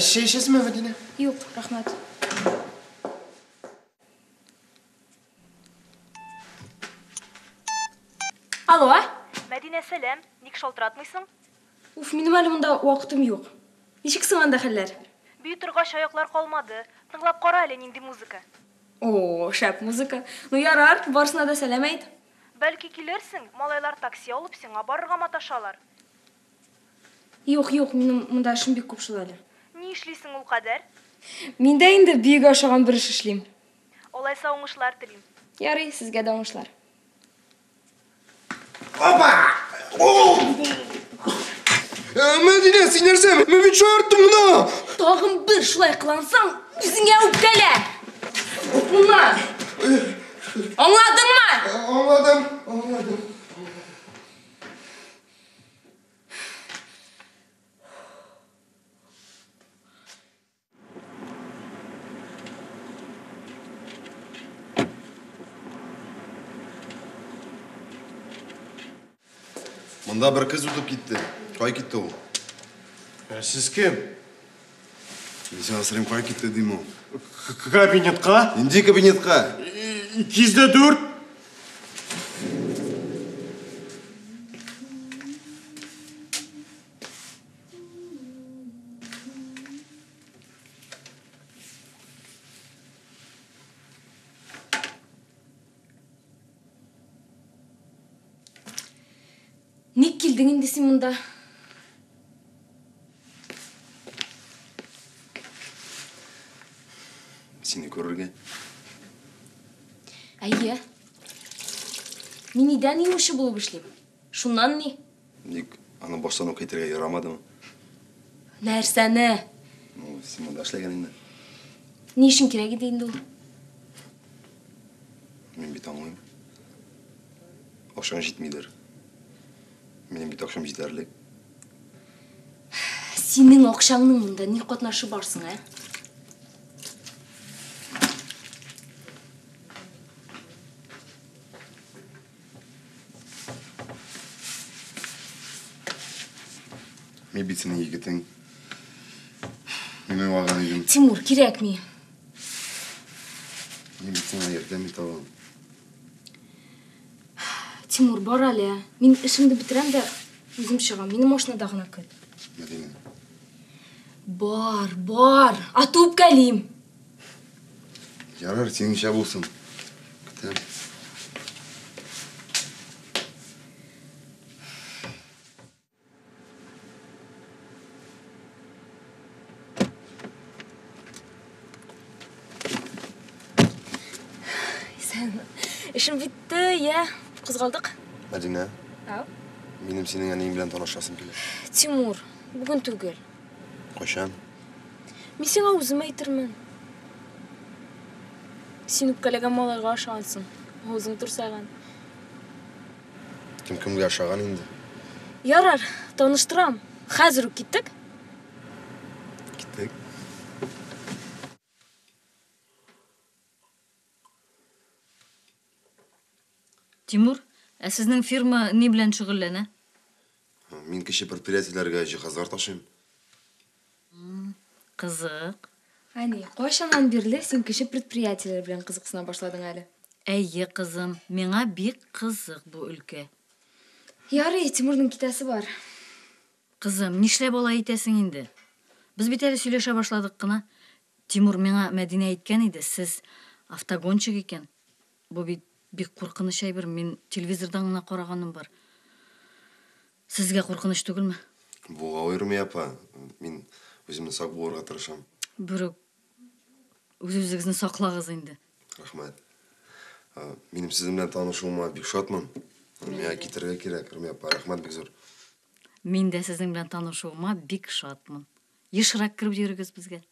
Şey içesin mi Medine? Yok, rahmet. Alo? Мәдинә, сәлем. Ник шалтыратмыйсың? Уф, минем әле монда вакытым юк. Ничексең анда хәлләр? Бүй торгач аяклар калмады. Тыңлап кара әле нинди музыка. О, шәп музыка. Ну ярар, барысына да сәлам әйт. Бәлки килерсең, малайлар такси алып сиңа барырга маташалар. Юк, минем монда эшем бик күп шул әле. Ни эшлисең ул кадәр? Мин дә инде бик ашаган бер эш эшлим. Алайса уңышлар телим. Ярый, сезгә дә уңышлар. Opa! Oh! Medine sinersem, ben çağırttım bunu. Tagын bir şulay kılansang, yüzüngə үпкәлә. Bunlar. Anladın mı? Anladım. Mında bir kız utup gitti. Kay gitti o. Siz kim? Sen asırım kay gitti değil mi o? Kabinetka? İndi kabinetka. 204. Ник килдең инде син монда? Seni görürge. Әйе. Мин идән юучы булып эшлим. Шуннан ни? Ник аны баштан ук әйтергә ярамадымы? Нәрсәне? Ну, син монда эшләгән инде. Ни өчен кирәк иде инде ул? Мин бит аңлыйм. Акчаң җитмидер. Минем бит акчам җитәрлек. Синең акчаңның монда ни катнашы барсың, ә? Мен бит синең егетең. Мин уйлаган идем. Тимур, кирәкми. Мин бит сиңа ярдәм итә алам. Тимур, бар әле. Мин эшемне битерәм дә үзем чыгам. Мине машинада гына көт. Мәдинә. Бар. Аты үпкәлим. Ярар, синеңчә булсын. Көтәм. Эшем битте, я. Кызгалдык. Мәдинә, Ау. минем синең әнең белән танышасым килә. Тимур, бүген түгел. Кайчан? Мин сиңа үзем әйтермен. Син үпкәләгән малайга ышансың. Үзең турсаган. Кемгә ашаган инде? Ярар, таныштырам. Хәзер үк киттек. Киттек. Тимур, сезнең фирма ни белән шөгыльләнә? Мин кече предприятиеләргә җиһазлар ташыйм. Кызык. Ани, кайчаннан бирле син кече предприятиеләр белән кызыксына башладың әле? Әйе, кызым, миңа бик кызык бу өлкә. Ярый, Тимурның китәсе бар. Кызым, нишләп алай итәсең инде? Без бит әле сөйләшә башладык кына. Тимур миңа Мәдинә әйткән иде, сез автогончик икән. Бу бит бик куркыныч әйбер, мин телевизордан гына караганым бар. Сезгә куркыныч түгелме? Буга уйрмый апа. Мин үземне сак булырга тырышам. Бүрек, үз-үзегезне саклагыз инде. Рахмәт. Минем сезнең белән танышуыма бик шатмын. Миңа китәргә кирәк, Рәми апа. Рахмәт бик зур. Мин дә сезнең белән танышуыма бик шатмын. Ешрак кирип йөрегез безгә.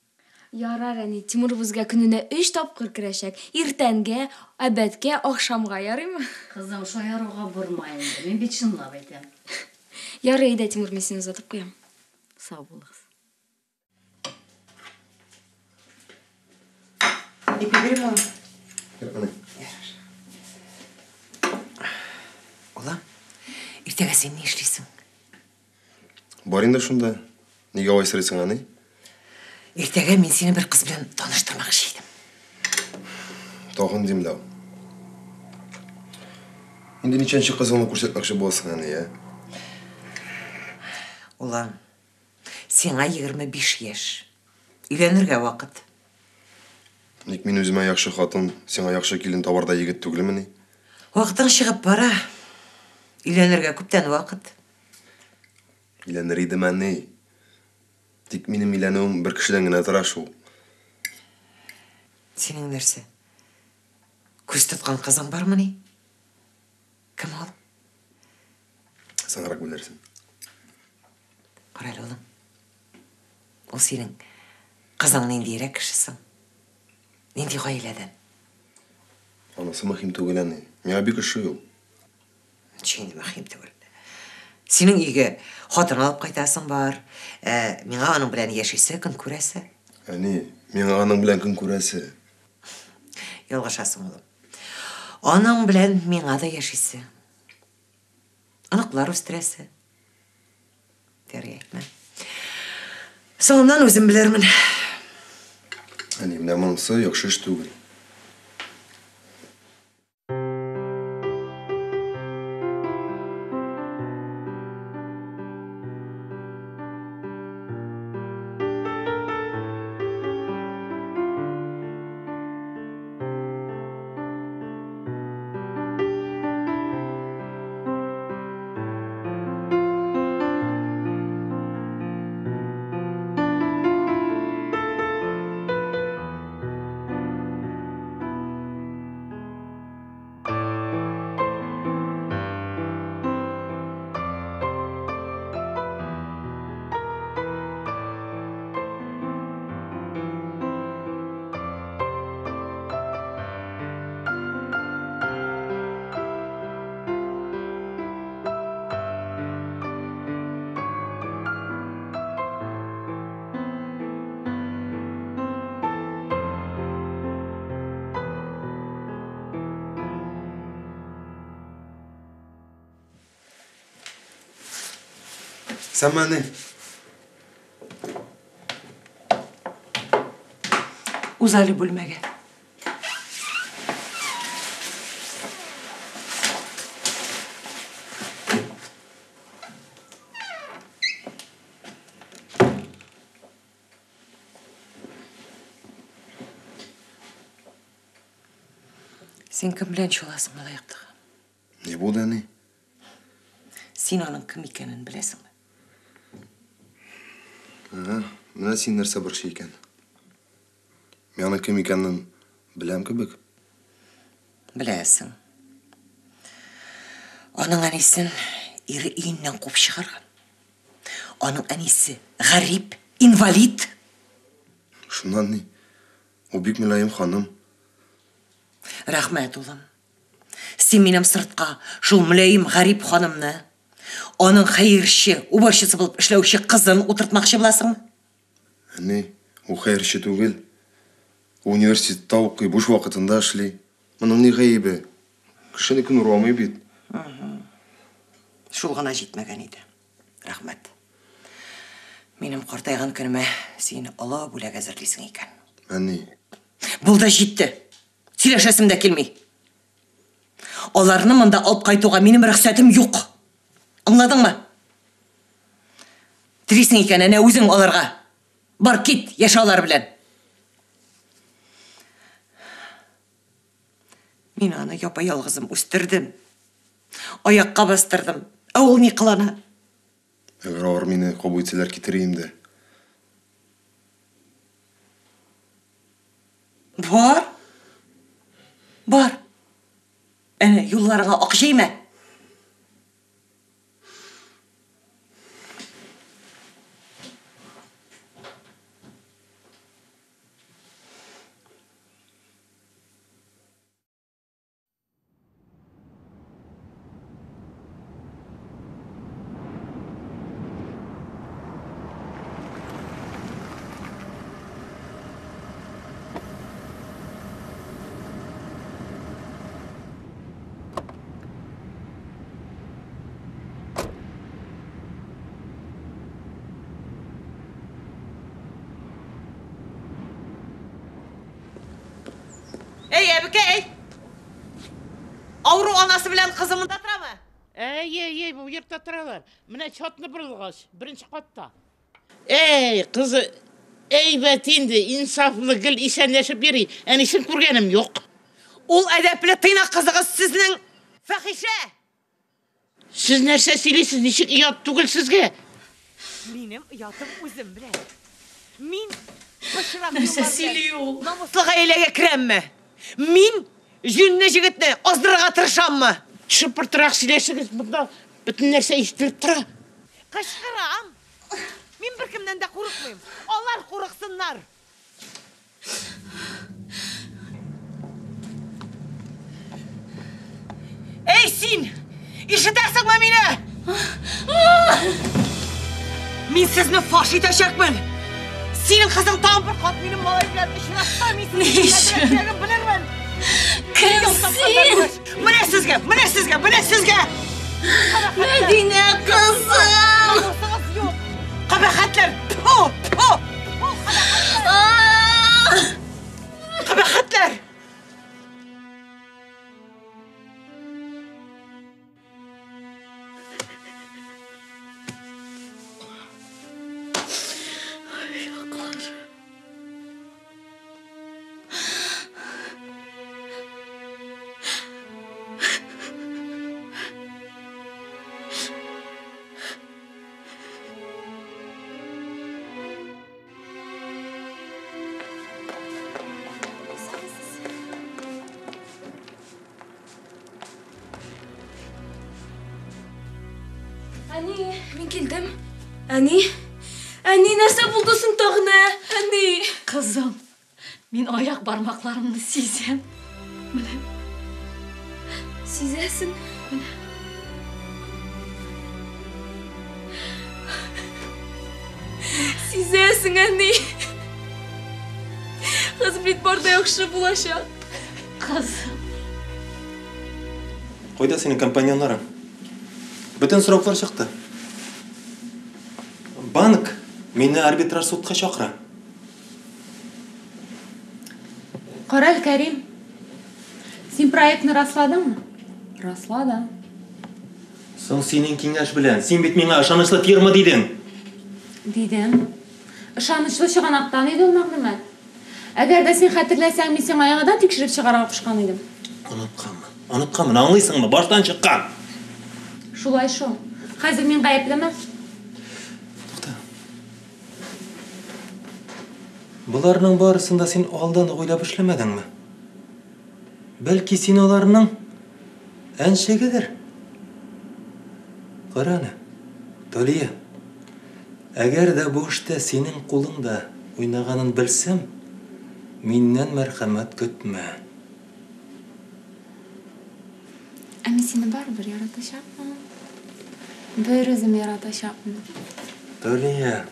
Ярар, әни, Тимур безгә көненә 3 тапкыр керәчәк. Иртәнгә, әбәткә, ахшамга, ярыймы? Кызым, шаяруга бурма инде. Мин бит чынлап әйтәм. Ярый да, Тимур, мин сине озатып куям. Сау булыгыз. ipi vereyim oğlum. Ana. Oğlum, ertege sen ne işleysin? Барин да шунда. Неге ойсырайсың, аны? Ertege men seni bir kız bilen tanıştırmakçı idim. Тоғын демлау. Енді неченші қызыңны көрсетмекші болсың, аны, я? Ulan, сеңа 25 яш. Үйленерге вақыт. Ник мен өзіме яқшы қатын, сеңа яқшы келін табарда егет түгілі, Вақытың шығып бара. Үйленерге көптен вақыт. Үйленер едім, аны. Тек менің үйленуім бір кішіден гіне тұра шу. Сенің нәрсе? Көз тұтқан қызың бар ма, не? Кім ол? Саңырақ білерсің. Қарайлы, олым. Ол сенің қызың ненде ерек кішісің. Ненде ғайладан. Анасы махим түгіл, аны. Меға бек үші ел. Чейінді махим түгіл. Сенің үйге қотын алып қайтасың бар. Меға аның білән ешесі, күн көрәсі. Әне, меға аның білән күн көрәсі. Елғашасың, олым. Аның білән меға да ешесі. Анықлар өстірәсі. Дәрі айтма. Соңымнан өзім білермін. Әне, міне мұнысы яқшы іш түгіл. Sen ben ne? Uzaylı bölmege. Sen kim bilen çolasın malayakta? Ne bu da ne? Sen onun kim ikenin bilesin mi? Mine sen nerse bir şey iken. Men onun kim ikenin bilem kibik. Bilesin. Onun anisin iri iyinden kop çıkargan. Onun anisi garip, invalid. Şundan ne? O büyük mülayim hanım. Rahmet oğlum. Sen benim sırtqa şul mülayim garip hanımны, onun hayırşı, ubaşısı bulup işlevşi kızın oturtmakçı bulasın mı? Ne? O hayırşı түгел. Университетте оқи, буш вақытында эшли. Мұның не ғайыбы? Кішкене күн ұрамай бит. Шул ғана жетмеген еді. Рахмет. Менің қартайған күніме сені ұлы бөлек әзірлейсің екен. Әне? Бұл да жетті. Сөйлешесім де келмей. Оларны мында алып қайтуға менің рұқсатым жоқ. Аңладың ма? Тілейсің екен, әне өзің оларға. Бар кет, яша олар білен. Мен аны япа-ялғызым өстірдім. Аяққа бастырдым. Ол не қылана? Әгер олар мені қобойцелер кетірейім де. Бар. Бар. Әне, юлларыңа ақшай ма? Әбікей! Ауру анасы білән қызымында тұра ма? Ей, bu yurtta turalar. Mine çatını bırılgaç, birinci katta. Ey kızı, eybetindi, insaflı gül işen yaşıp biri. En işin kurgenim yok. Ol edepli tıynak kızıgız sizin fahişe. Siz nerse söyleysiz, nişik iyat tugul sizge. Benim iyatım özüm bile. Min başırak Nerse söylüyor. namusluğa eylege kirem mi? Min jünne jigitni azdırığa tırışam mı? Çıpırtırak söyleyesiniz bunda. Bütün nerse iştirip tıra. Kaşkıram. Min bir kimden de korkmayayım. Onlar korksunlar. Ey sin! İşitersin mi beni? Min sizni faş edecekmin. Senin kızın tam bir kat benim malayla işine min sizni bilirmin. Kızım! Mine sizge! Medine kızım! Kabahatler! Kabahatler! Ani, men keldim. Ani nerse buldusun tağına? Ani. Kızım, men ayak parmaklarımni seysem. Mine. Sezesin. Mine. Sezesin ani. Kız bit barda yakışı bulaşak. Kızım. Қойда сенің компаньонларың? Бүтін сұрақтар шықты. Банк мені арбитраж сотқа шақыра. Qaral Karim. Sen proyektni rastladingmi? Rastladim. Соң сенің кеңеш білән, сен бет меңа ышанычлы тиырмы дейдің? Dedim. Ishonchli шығанақтан edi ol ma'lumot. Agarda sen xotirlasang, men seni oyog'idan tekshirib chiqara qo'shgan edim. Unutqanмын, аңлайсыңмы? Баштан шыққан. Шулай shu. Hozir men g'ayiblaman. Бұларның барысында сен алдан ойлап эшләмәдеңме? Бәлки сен оларның әншегедер. Қараны, Толия. Әгәр дә бу эштә синең кулыңда уйнаганын белсәм, миннән мәрхәмәт көтмә. Ama seni baribir yaratacakman. Bir o'zim yaratacakman. Толия.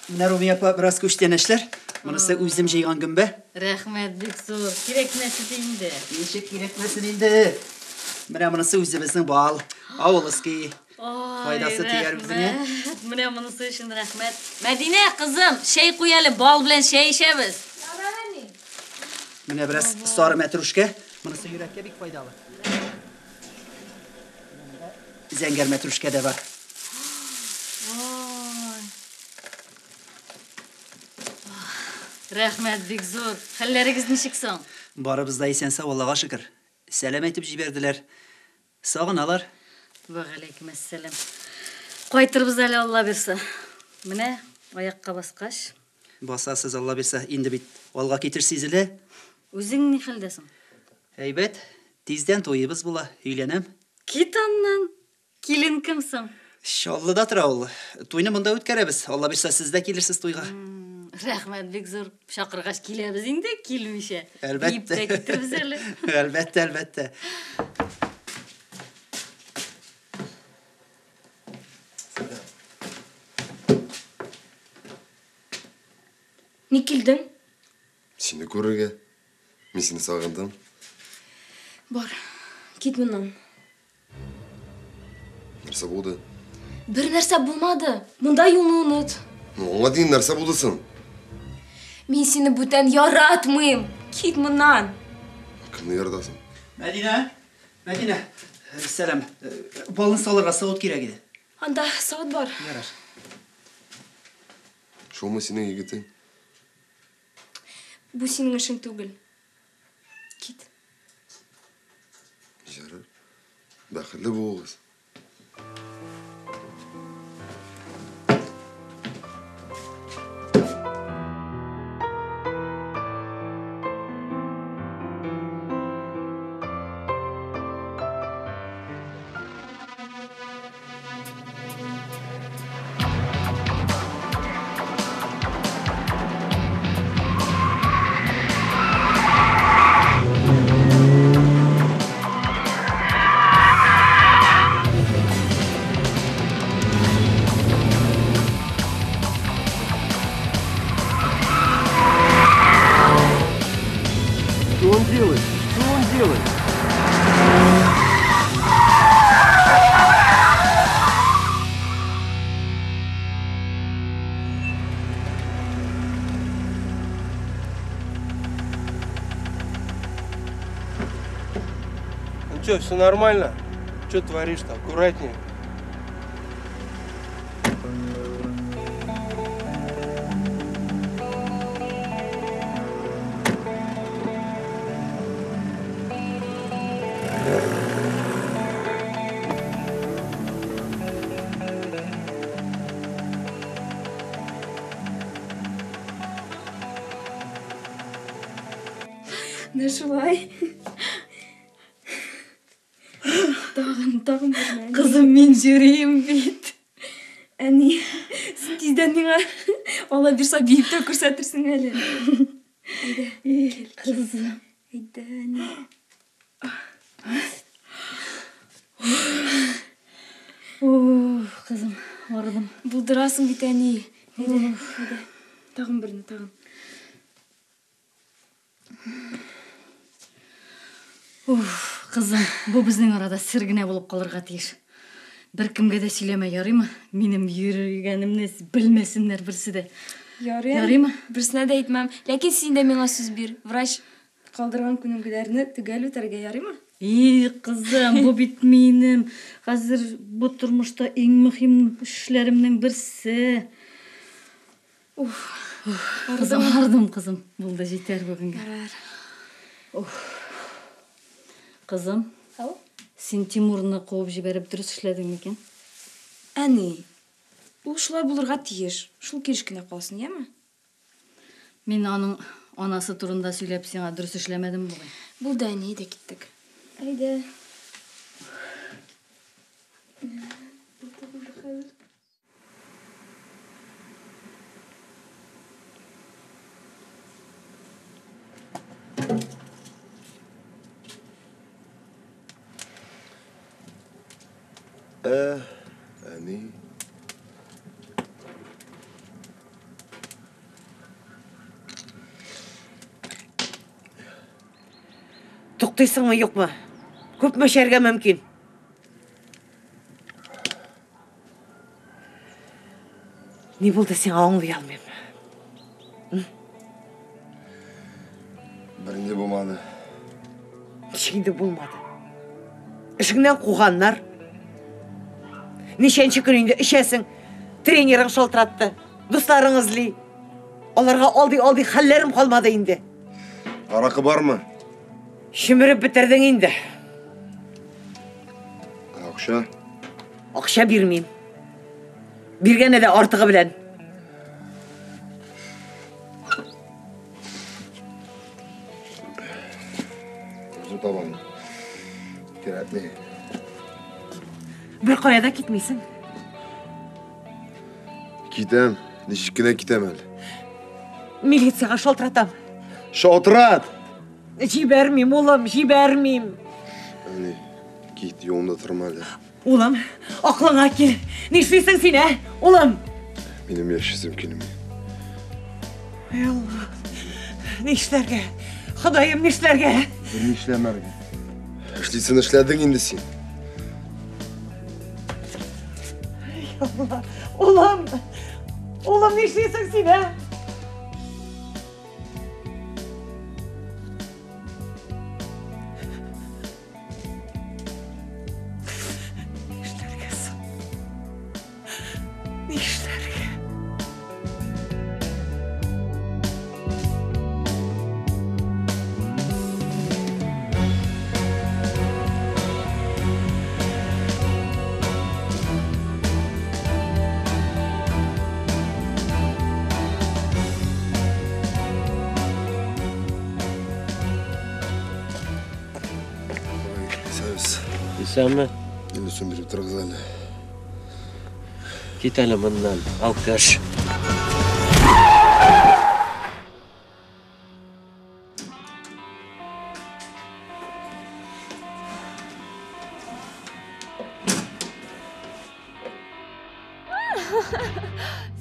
Mine Rumi yapıp biraz köşteneşler. Bunası üzüm jeygan gümbə. Rəhmət, bik zor. Gerekmesi deyindi. Neşek gerekmesin indi. Mine bunası üzümüzün bal. Avuluz ki. Faydası tiyer bizine. Mine bunысы için rəhmət. Medine kızım, şey koyalım, bal bilen şey işemiz. Mine biraz sarı metruşke. Bunası yürekke bik faydalı. Zenger metruşke de var. Rəhmət, bik zor. Həlləriniz nişiksən? Barımızda isense Allah'a şükür. Selam etip jiberdiler. Sağın alar. Ve aleykümselam. Qaytırбыз әле Allah berse. Mine ayakka basqaş. Basasız Allah bilse indi bit. Olga getirsiz ile. Özün ne haldesin? Heybet. Tizden toyubuz bula. Hüylenem. Git andan. Kilin kimsin? Şallı da tıra ol. Toyunu bunda ötkerebiz. Allah bilse siz de gelirsiz toyga. Rəhmət, bik zor. Şaqırğaş kiləbiz indi, kilmişə. Elbette. Deyip de getirbiz әле. Elbette. Ne kildin? Seni görürge. Men seni sağındım. Bor, git bundan. Нәрсе болды? Bir narsa bulmadı. Bunda yolunu unut. Ona deyin нәрсе болдысың. Мен сені бүтән яратмыйм. Кит мынан. Кімні яратасың? Мәдина, сәлем. Балын салырға сауыт керек еді. Анда сауыт бар. Ярар. Шома сенің егітің? Бұл сенің ішің түгіл. Кит. Жарар. Бақырлы болғыз. Что он делает? Что он делает? Ну что, все нормально? Что творишь-то? Аккуратнее. Не шулай. Тағын бір мәне. Қызым, мен жүрейім бейт. Әне, сен тизден меңа ала бірса бейіпті көрсәтірсің әлі. Айда, кел. Қызым. Айда, әне. Қызым, арыдым. Бұлдырасың бейт әне. Айда, айда. Тағын бірні, тағын. Қызым, бұл біздің арада сіргіне болып қалырға тиіш. Бір кімге де сөйлеме, ярый ма? Менің йөргәнемне білмесінлер бірсі де. Ярый ма? Бірсіне де айтмам. Ләкин сен де меңа сөз бер. Врач қалдырған күнімгілеріні түгел өтәргә, ярый ма? Қызым, бұл бит менің. Қазір бұл тұрмышта ең мұхим ішлерімнің бірсі. Ардым, қызым. Бұл да жетер бүгінге. Қызым, сен Тимурны қуып жіберіп дұрыс ішледің екен? Әне, ол шылай болырға тиеш. Шыл келішкіне қалсын, ема? Мен оның анасы турында сөйлеп сеңа дұрыс ішлемедім бұғай. Бұл да әне, де кеттік. Айда. Әне. Тоқтайсың ма, жоқ ма? Көп мәшәрге мүмкін. Не болды сен аңлай алмайым? Бірінде болмады. Ішіңде болмады. Ішіңнен қуғаннар. Нешенші күнінде ішесің, тренерің шалтыратты, достарың ізлей. Оларға алды халлерім қалмады енді. Арақы бар ма? Шүміріп бітірдің енді. Ақша? Ақша бермейм. Бергені де артығы білен. Өзі табамын. Керәтме. Bir қаяда кетмейсің? Кетем. Нешіккіне кетем әлі. Милицияға шалтыратам. Шалтырат! Жибермейм, олам, жибермейм. Әне, кет, yolunda тұрма әлі. Олам, ақылыңа кел. Не істейсің сен, ә? Олам. Менің яшысым келмей. Ай Алла, не ішлерге? Құдайым, не ішлерге? Bir işlemерге. Ішлейсін ішләдің енді сен. Allah, oğlum ne işliyorsun sen ha? Söz. İstemmi? Gülüsün bir bitiririz hele. Git hele bundan. Alkış.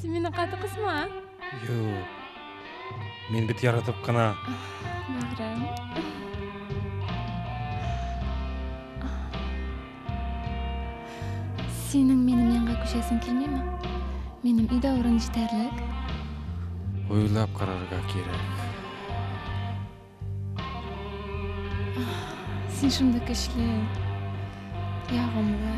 Sen meni qatı qısma. Yo'q. Men bit yaratib qana. Bag'rim. Sening menim yanga ko'shasing kelmaymi? Menim uyda o'rinish tayyorlik. O'ylab qararga kerak. Sen shunda kuchli. Yog'imli.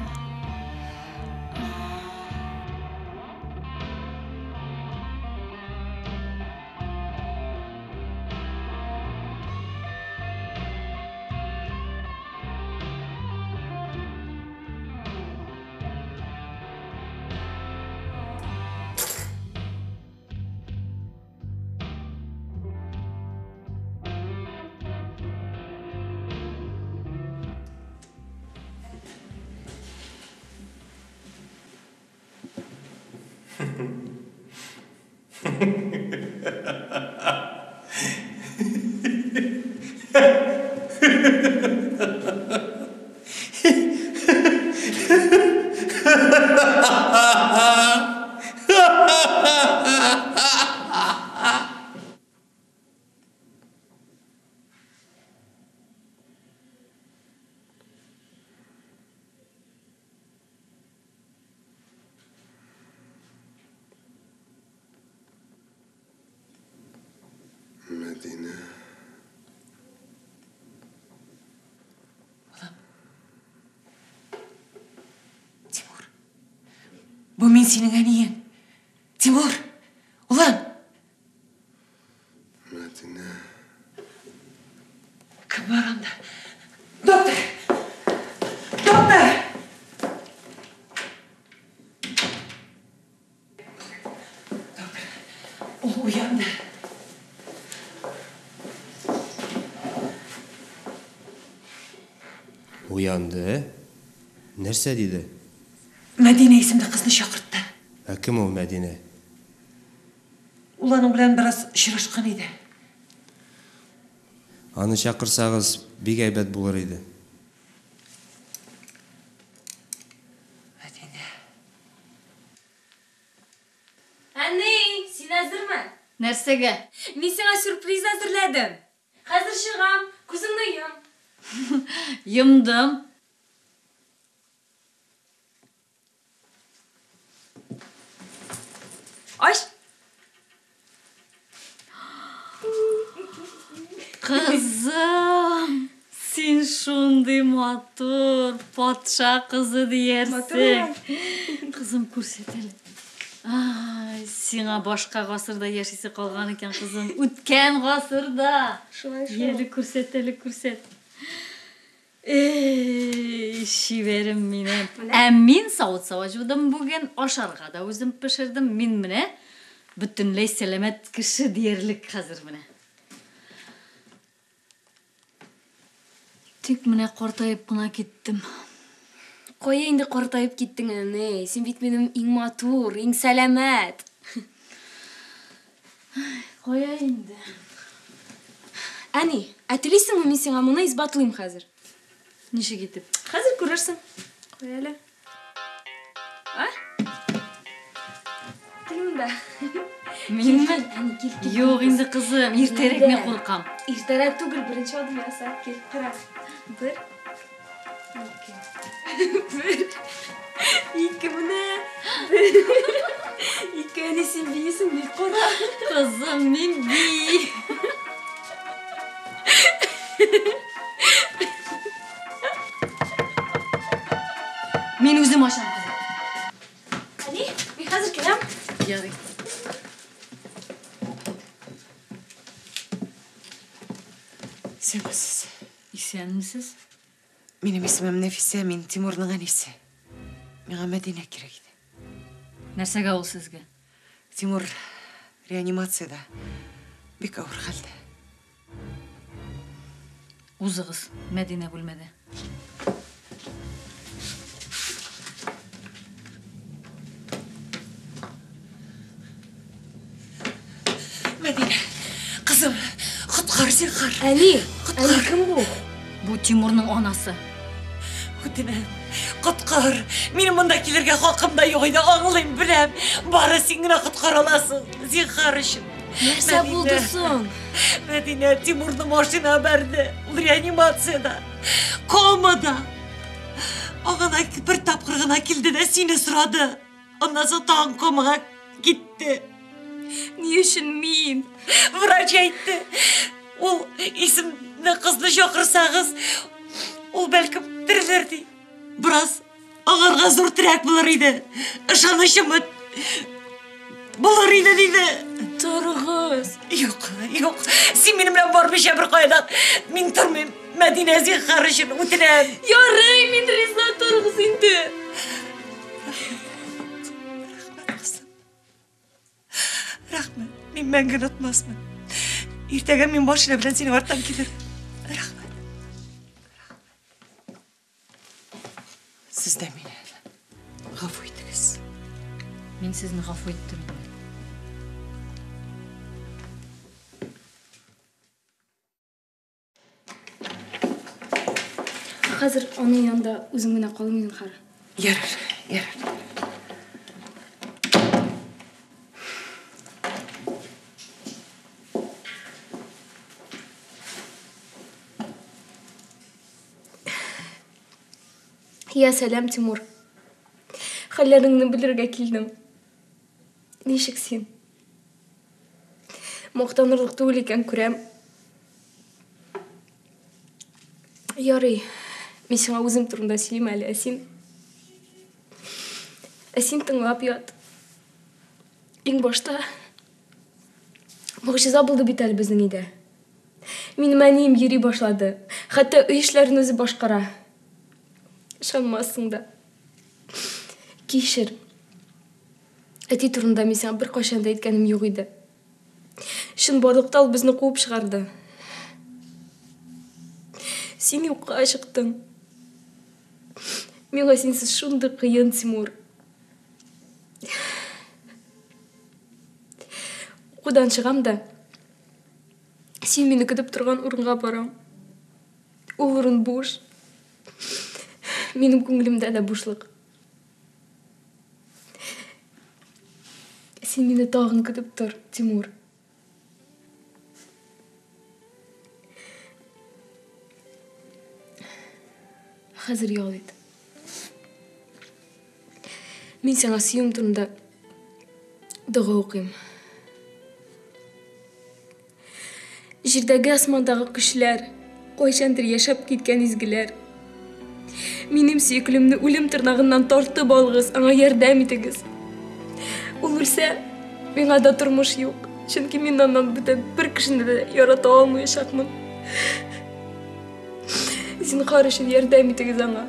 Medine. Timur. Bu men senin aniyen. Timur. Ulan. Medine. Kim var onda? Doktor. Doktor. Doktor. O uyandı. Uyandı. Nerse dedi? Medine isimli kızını şakırttı. Kim o Medine? Ulanın bilen biraz şıraşkan idi. Anı çakırsanız bir gaybet bulur idi. Anne, sen hazırmı? Nersege? Men sana sürpriz hazırladım. Hazır çıgam, ko'zingni yum. Yumdim. Aç. Kızım, sen şunday motor, podsha kızı diyersin. Kızım ko'rsatali. Ay, sena boshqa g'asrda yashaysa qolgan ekan qizim. O'tgan g'asrda. Yeli ko'rsat. Ey, shiverim menim. Men sovut-sovujudim bugun osharg'ada o'zim pishirdim. Men mana butunlay salomat kishi deyarlik hozir mana. Tik mana qortayib qana ketdim. Qo'y endi qortayib ketding anne. Sen bit menim eng motor, eng salomat. Qo'ya endi. Anne, aytiliysizmi men senga buni isbotlayim hozir. Nisha ketib? Hozir ko'rarsan. Qo'yali. Ha? Kimda? Menmi? Yo'q endi qizim, ertaroq men qo'rqam. Ertaroq tugul birinchi odim yasab kel. Qara. 1 2 buni. 2 ani sen biyisin deb qara. Qizim, men bi. Men o'zim osham qizim. Ani, men hozir kelam. Yori. Sensiz. Isenmisiz? Benim ismim Nefise, men Timur'un anisi. Menga Medine kerak edi. Narsaga ol sizga? Timur reanimatsiyada. Bek og'ir holda. O'zi qiz Madina bo'lmadi. зинхар. Әни кім бұл? Бұл Тимурның анасы. Өтінем, құтқар. Менің мұнда келерге хақымда жоқ еді, аңылайым білем. Бары сен ғана құтқар аласың, зинхар үшін. Нәрсе болдысың? Мәдина Тимурды машина бәрді, реанимацияда, комада. Оғана бір тапқырғына келді де сені сұрады. Ondan sonra tağın komağa gitti. Ne үшін мен? Врач айтты. Ол isimli kızını шақырсаңыз, ол бәлкім тірілер дей. Біраз ағарға зор тірек болар еді. Ышанышым болар еді дейді. Тұрғыз. Yok. Sen benimle varmış bir kaydan. Мен тұрмайым. Мәдина зинхар үшін өтінем. Ярай, мен риза тұрғыз енді. Рахмет, мен мәңгі ұнатмасмын. Ертеге мен машина білен сені артан келер. Рахмет. Сіз де мені ғафу етіңіз. Мен сізні ғафу еттім. Қазір оның yanında өзің мені қалың қара. Ярар. Я сәлем, Тимур. Халларыңны білерге келдім. Нешік сен? Мақтанырлық түгіл екен көрем. Ярый, мен сеңа өзім тұрында сөйлейм әлі, Әсен тыңлап ят. Ең башта мұғжиза болды бит әлі біздің үйде. Менің әнейім ери башлады. Хәтта үй ішлерін өзі башқара. Шанмасың да. Кешір. Әти турында мен саған бір қашанда еткенім жоқ еді. Шын барлықта ал бізді қуып шығарды. Сен юққа шықтың. Меңа сенсіз шунды қиын, Тимур. Оқудан шығам да, сен мені күтіп тұрған орынға барам. Ол орын бош. Менің көңілімде де бошлық. Сен мені тағын күтіп тұр, Тимур. Қазір ял ет. Мен саңа сүйім тұрында дұға оқим. Жердегі асмандағы күшлер, қойшандыр яшап кеткен изгілер. Менің сүйкілімні өлім тырнағынан тартып алғыз, аңа ярдәм етігіз. Ол өлсе, мен ада тұрмыш жоқ. Чөнки мен анан бүтін бір кішінді де ярата алмайшақмын. Сен қар үшін ярдәм етігіз аңа.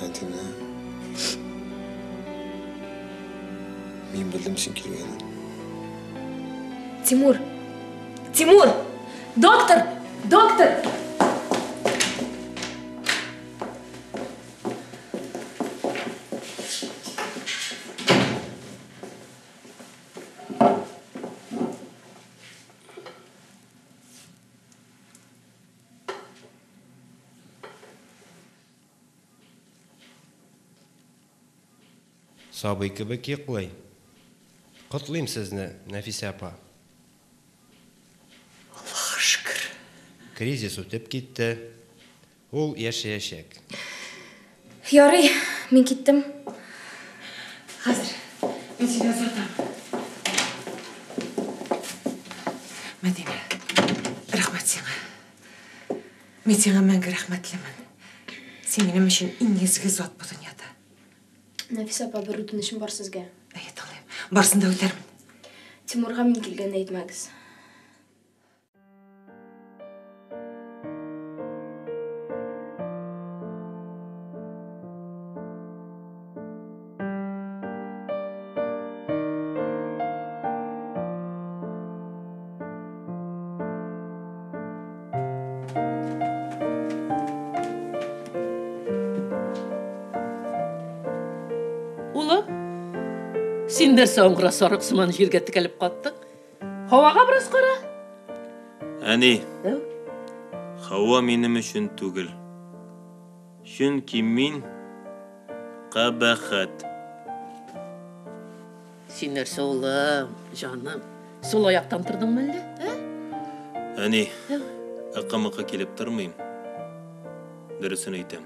Мәдина, мен білдім сен келгенін. Тимур! Доктор! Сабый кебек йоклый. Котлыйм сезне, Нәфисә апа. Аллаһа шүкір. Кризис үтеп китте. Ул яшәячәк. Ярый, мен кеттім. Қазір, мен сені ұзатам. Мәдина, рахмет сеңа. Мен сеңа мәңгі рахметлімін. Сен менің үшін ең езгі зат бұл дүнияда. Нәфис апа, бір өтінішім бар сізге. Айт алайым. Барсында өтермін. Тимурға мен келгенде айтмаңыз. Сендер соңғыра сарық сыманы жерге тікіліп қаттың. Хауаға біраз қара. Әне, Хауа минем үшін түгел. Чөнки мин қабахат. Сен нәрсе олым, жаным. Сол аяқтан тұрдың мәлі? Әне, ақамыққа келіп тұрмайым. Дұрысын айтам.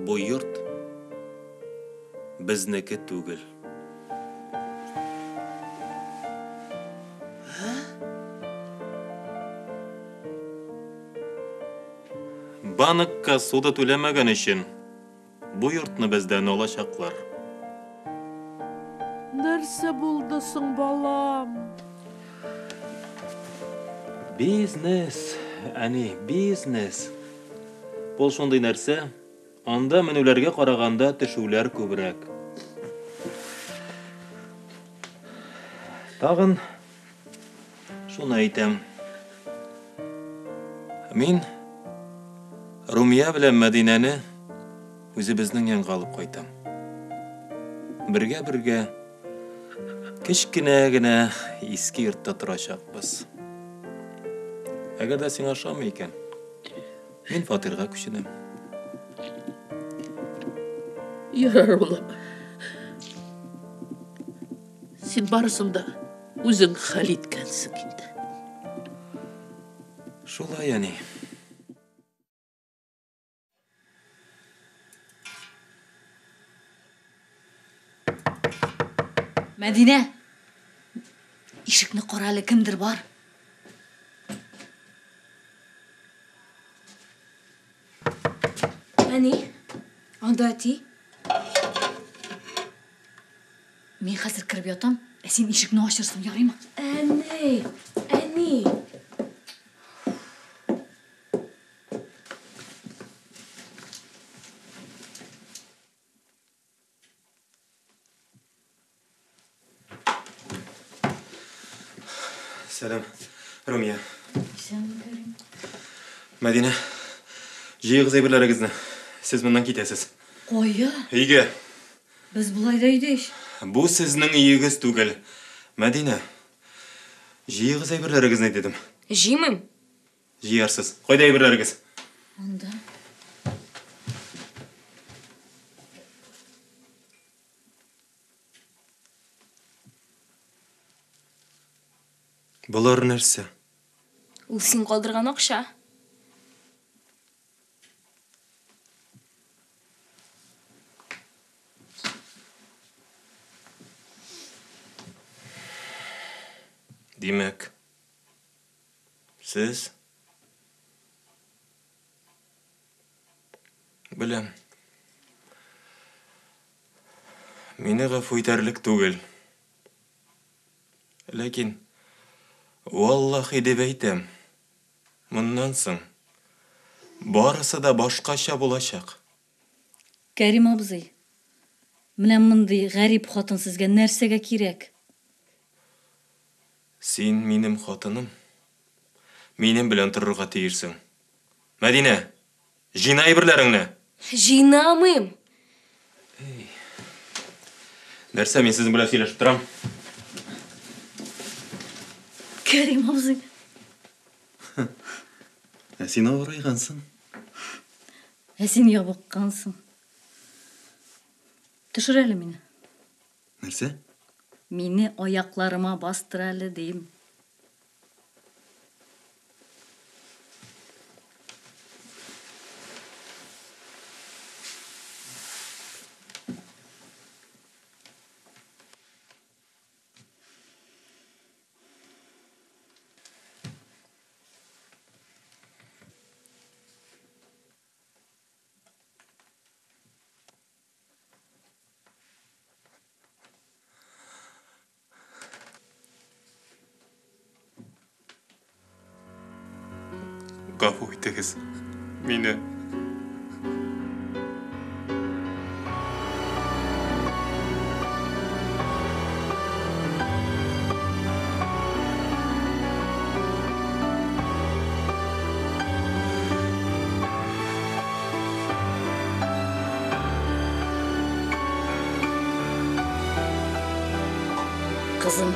Бұл йорт бізнекі түгел. Баныққа суды төлемеген үшін бұл йортны бізден олашақлар. Нәрсе болдысың, балам? Бизнес, әне, бизнес. Бұл шондай нәрсе, анда мінулерге қарағанда түшулер көбірек. Тағын, шуны айтам. Мен Румия білен Мәдинәні өзі біздің янға алып қайтам. Бірге кішкене ескі йортта тұрашақпыз. Әгер де сен ашамы екен, мен фатирға күшінем. Ярар олам. Сен барысында өзің хал еткенсің енді. Шулай, яни. Мәдинә, ишікні қоралы кімдір бар? Әне, анда әти? Мен қазір кіріп ятам, сен ишікні ашырсың, ярай ма? Әне. Сәлем, Румия. Мәдинә, жиығыз әйбірлеріңізді. Сіз мұндан кетесіз. Қойы? Үйге. Біз бұлайда үйдейш. Бұл сіздің үйігіз түгіл. Мәдинә, жиығыз әйбірлеріңізді дедім. Жимім? Жиярсыз. Қойда әйбірлеріңіз? Онда. Бұлар нәрсе? Ул сен қалдырған ақша. Демек, сіз? Білем. Мені ғафу етерлік түгел. Ләкин, Валлахи деп әйтем, мұннан соң барысы да башқаша болашақ. Кәрим абзый, менә мындай ғарип хатын сезгә нәрсәгә кирәк? Син минем хатыным, минем белән торырга тиерсең. Мәдинә, җыйна әйберләреңне. Җыйнамыйм. Нәрсә, мен сезнең белән сөйләшеп торам? Кәрим абзый. Син авырайғансың. Син ябыккансың. Төшер әле мине. Нәрсә? Мине аякларыма бастыр әле дейм. Ғафу етіңіз мені. Қызым,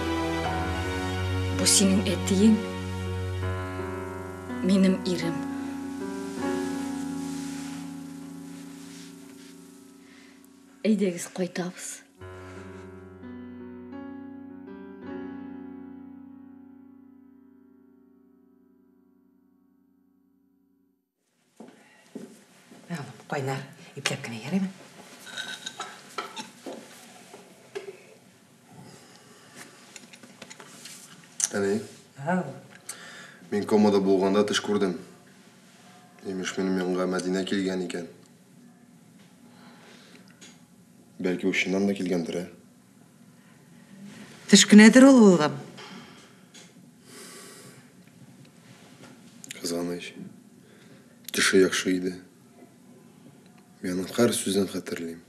bu senin ettiğin Менім ирім. Әйдегіз қойтабыз. Қойнар, иплеп кіне еремін. Әне, мен комада болғанда түш көрдім. Емеш менің yanға Мәдина келген екен. Бәлкі ұшынан да келгендір, ә? Түш күнедір ол олғам? Қызғаныш. Түші яқшы еді. Менің қар сөзін қатырлайым.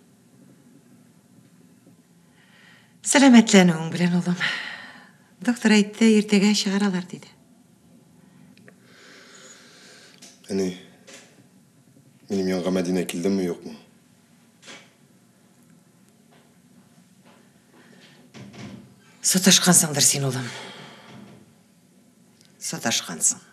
Сәлеметленуің білен олым. Доктор айтты, ертеге шығаралар дейді. Әне, менің yanға Мәдина келді ме, жоқ ма? Соташқансыңдыр сен олым. Соташқансың.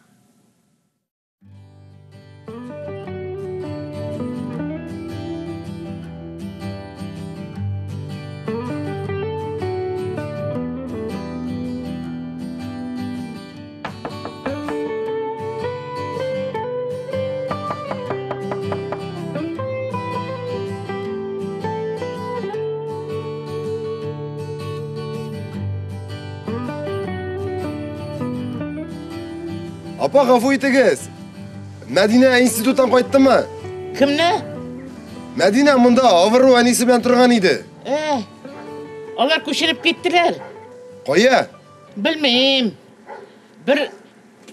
Апа, ғафу етігіз. Мәдина институттан қойтты ма? Кімні? Мәдина мұнда авыру әнесі бен тұрған еді. Олар көшіріп кеттілер. Қоя? Білмейм. Бір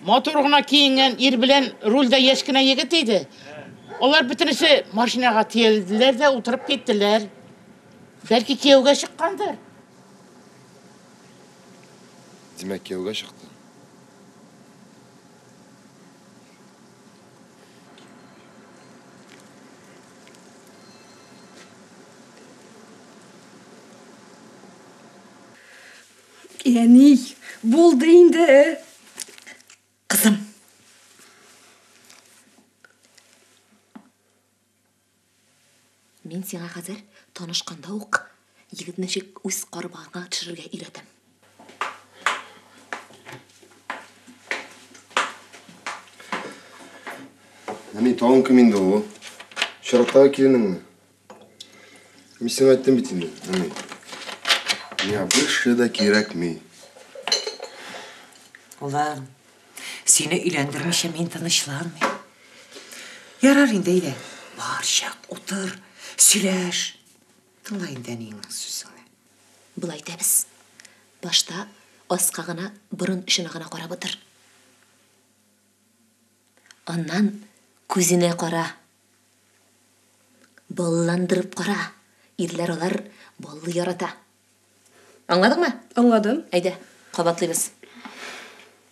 моторғына кейінген ер білен рульда ешкіне егет еді. Олар бүтінісі машинаға телділер де отырып кеттілер. Бәлкі кеуге шыққандар. Демек кеуге шықты. Яни, болды енді. Қызым. Мен сеңа қазір танышқанда оқ, егітнішек өз қарбағына түшірге үйретім. Әне, тауын кім енді о? Шараттағы келінің ме? Мен сен айттым бітінде, әне. Я больше да керек ми. Олам, сені үйлендірмеше мен тынышланмай. Ярар енді ейле. Бар шақ, отыр, сөйлеш. Тыңлайын дәнейіңнің сөзіңі. Бұл айтабыз. Башта асқағына бұрын үшіні ғана қора бұтыр. Оннан көзіне қора. Болландырып қора. Ирлер олар болы ярата. Аңладың ма? Аңладым. Әйді, қабатлайбыз.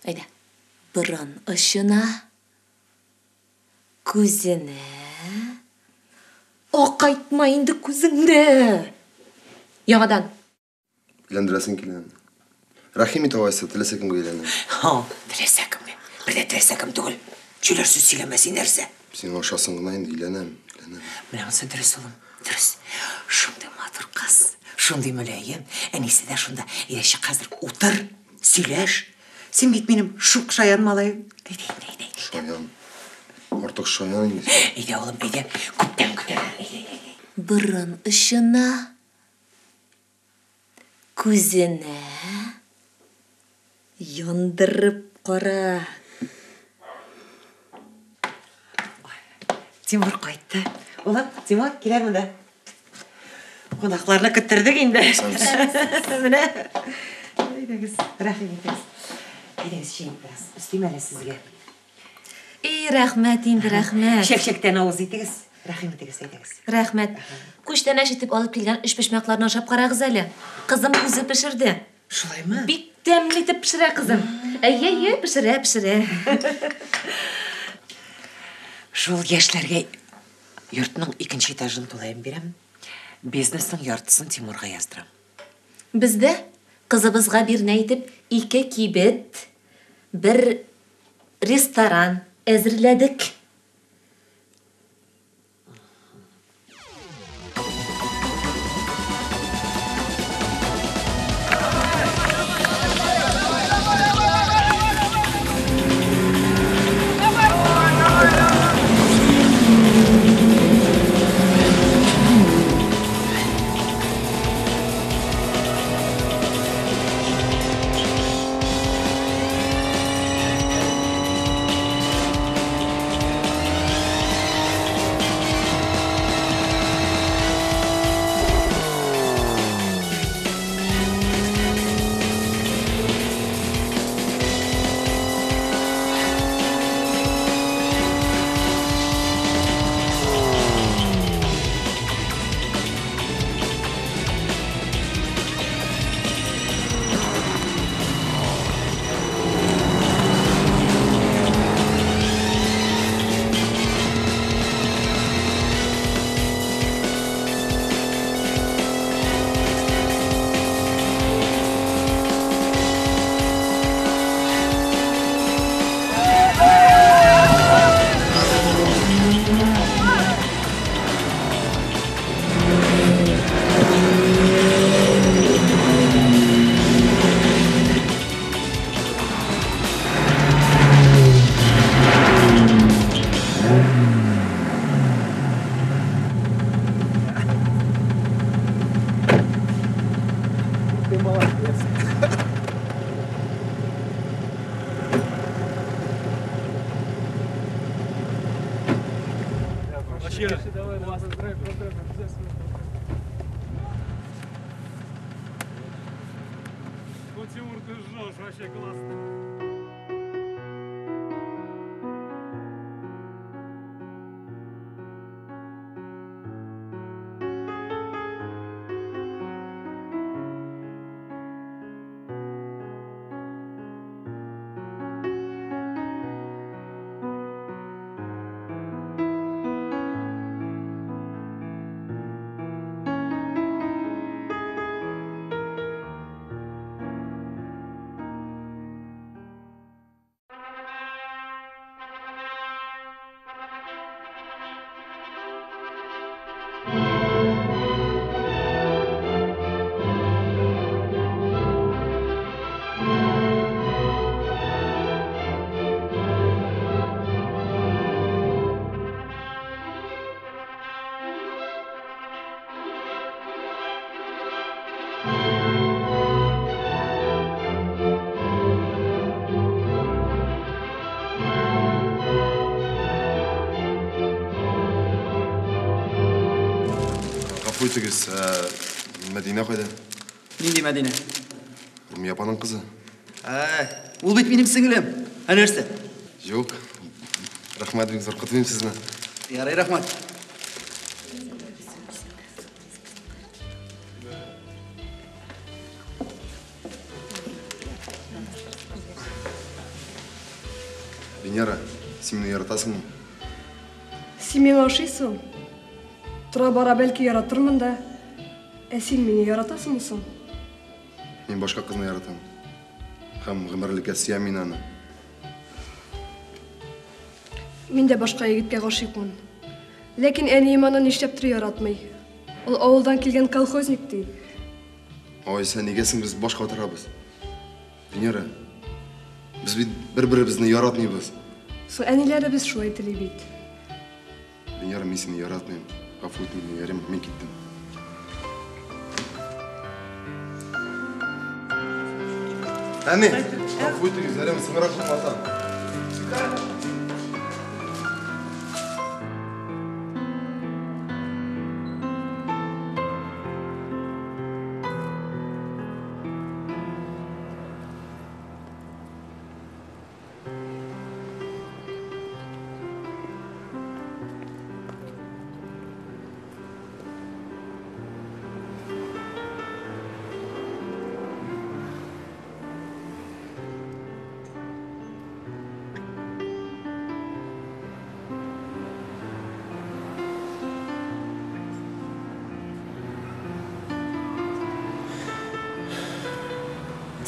Әйді. Бұрын ұшына, көзіне, оқайтмайынды көзіңді. Яңадан. Үйлендіресің келген. Рахими тауайсы, тілесекімге үйленім. Тілесекімге. Бірде тілесекім түгіл. Жүлер сөз сөйлемесін әрсе. Сен ошасың ғына енді үйленем. Білемін сен дұрыс олым. Дұрыс. Шындай матыр қас. Шындай мүлейім. Әнесі де шында. Едеші қазір отыр, сөйлеш. Сен бет менің шуқ шаян малайым. Әйде. Шаян. Артық шаян емес. Әйде олым, әйде. Көптен күтем. Бұрын ұшына, көзіне, яндырып қора. Тимур қайтты. Олам, Тимур, келер мұнда. Қонақларына күттірдік енді. Міне. Әйдеңіз, рахим етіңіз. Әйдеңіз, шейін біраз. Үстейм әлі сізге. Рахмет, енді рахмет. Шек-шектен ауыз етіңіз. Рахим етіңіз, әйдеңіз. Рахмет. Көштен әшетіп алып келген үш пішмәкларына ашап қарағыз әлі. Қызым өзі пішірді. Шулай ма? Бик тәмлетіп пішіре қызым. Әйе, пішіре. Шул яшьләргә йортның икенче этажын тулайым берем. Бизнесның яртысын Тимурга яздырам. Бездә кызыбызга бирне әйтеп, 2 кибет, 1 ресторан, әзірләдік. Тимур, ты жжешь, вообще классно. Buyurtunuz, Medine koydu. Neydi Medine? Yapanın kızı. Ул бит минем сеңлем. Ә нәрсә? Yok. Rahmet edin, kutlayayım sizinle. Ярый, рахмат. Венера, сен мені яратасың мı? Сен мені ашисың. Тұра бара бәлки яратырмын да. Сен мені яратасың. Мен başka kızını yaratам. Hem ғұмырлікке сиям мен аны. Мен де башқа егітке ғашиқмын. Ләкин әнейім аны ништеп тұр яратмай. Ол ауылдан келген колхозник дей. Ой, sen негесің біз başқа отырабыз. Венера, biz bir-birimizni yaratmayız. Сол әнелері біз шулай тілей бейт. Венера, мен сені yaratmayım. Ғафу et мені, ярем, мен кеттім. Anne, ғафу etiniz, ярем, сыңырап шықмасам.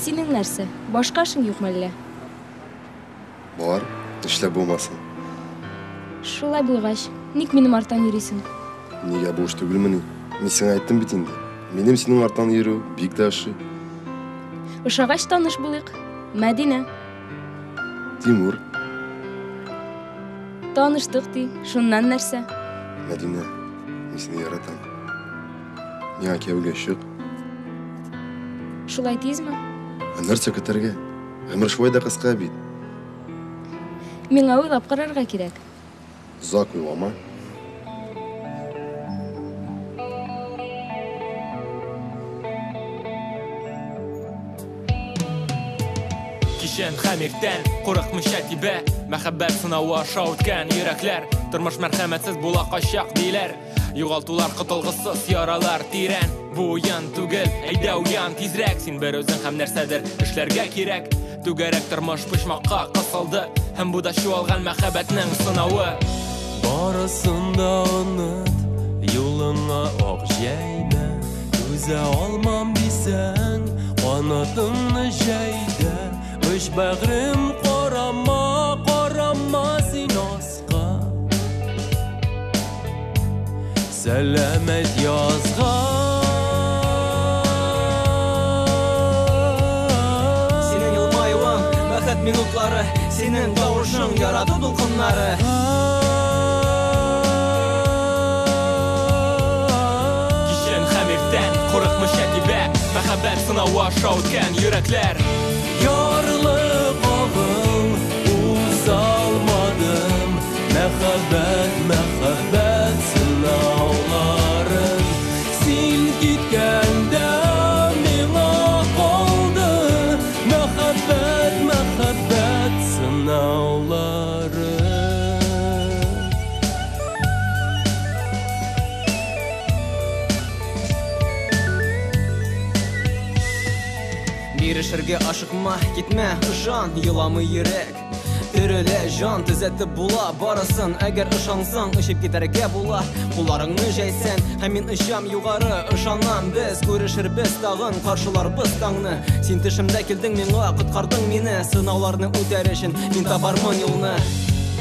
Синең нәрсә? Башка эшең юкмы әллә? Бар, эшләп булмасын. Шулай булгач, ник минем арттан йөрисең? Неге бош түгелмени? Мен сиңа айттым бит инде. Менем синең арттан йөрү бик ташчы. Ошагач таныш булыйк. Мәдинә. Тимур, Таныштык ди. Шуннан нәрсә? Мәдинә, мен сине яратам. Миңа кияүгә чык. Шулай тизме? Нәрсә көтәргә? Гомер шулай да кыска бит. Миңа уйлап карарга кирәк. Зак уйлама. Кишен хәмиртән, курыкмыйча тибә, мәхәббәт сынавы аша үткән йөрәкләр, тормыш мәрхәмәтсез була качак диләр. Югалтулар кытылгысыз яралар тирән. Бу уян түгел, әйдә уян тизрәк, син бер үзең һәм нәрсәдер эшләргә кирәк. Түгәрәк тормыш почмакка кысылды, һәм бу да чуалган мәхәббәтнең сынавы. Барысын да оныт, юлыңа ак җәймә. Түзә алмам дисәң, канатыңны җәйдә. Үч бәгърем карама, карама син аска. Сәламәт язга. Синең елмаюың, бәхет минутлары, синең тавышың, ярату дулкыннары. Кишен хәмиртән, курыкмыйча тибә, мәхәббәт сынавы аша үткән йөрәкләр. Ярлык агыл, узалмадым, мәхәббәт, мәхәббәт сынауларын. Син киткәндә миңа калды, мәхәббәт, мәхәббәт сынаулары. Бирешергә ашыкма, китмә, ышан, йыламый йөрәк. Терелә җан, төзәтеп була барысын. Әгәр ышансаң, ышып китәргә була. Кулларыңны җәйсән, һәм мин ышам югары, ышанам без, күрешербез тагын, каршыларбыз таңны. Син төшемдә килдең миңа, коткардың мине, сынауларны үтәр өчен мин табармын юлны.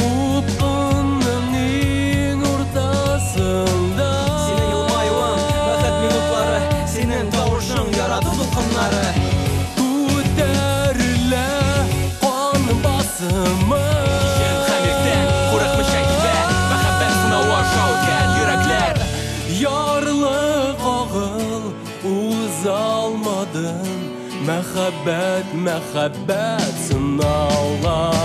Упкынның иң уртасында. Синең елмаюың, бәхет минутлары, синең тавышың, ярату дулкыннары. Күтәрелә кан басымы. Кишен хәмиртән, курыкмыйча тибә, мәхәббәт сынавы аша үткән йөрәкләр. Ярлык агыл, узалмадым, мәхәббәт, мәхәббәт сынаулар.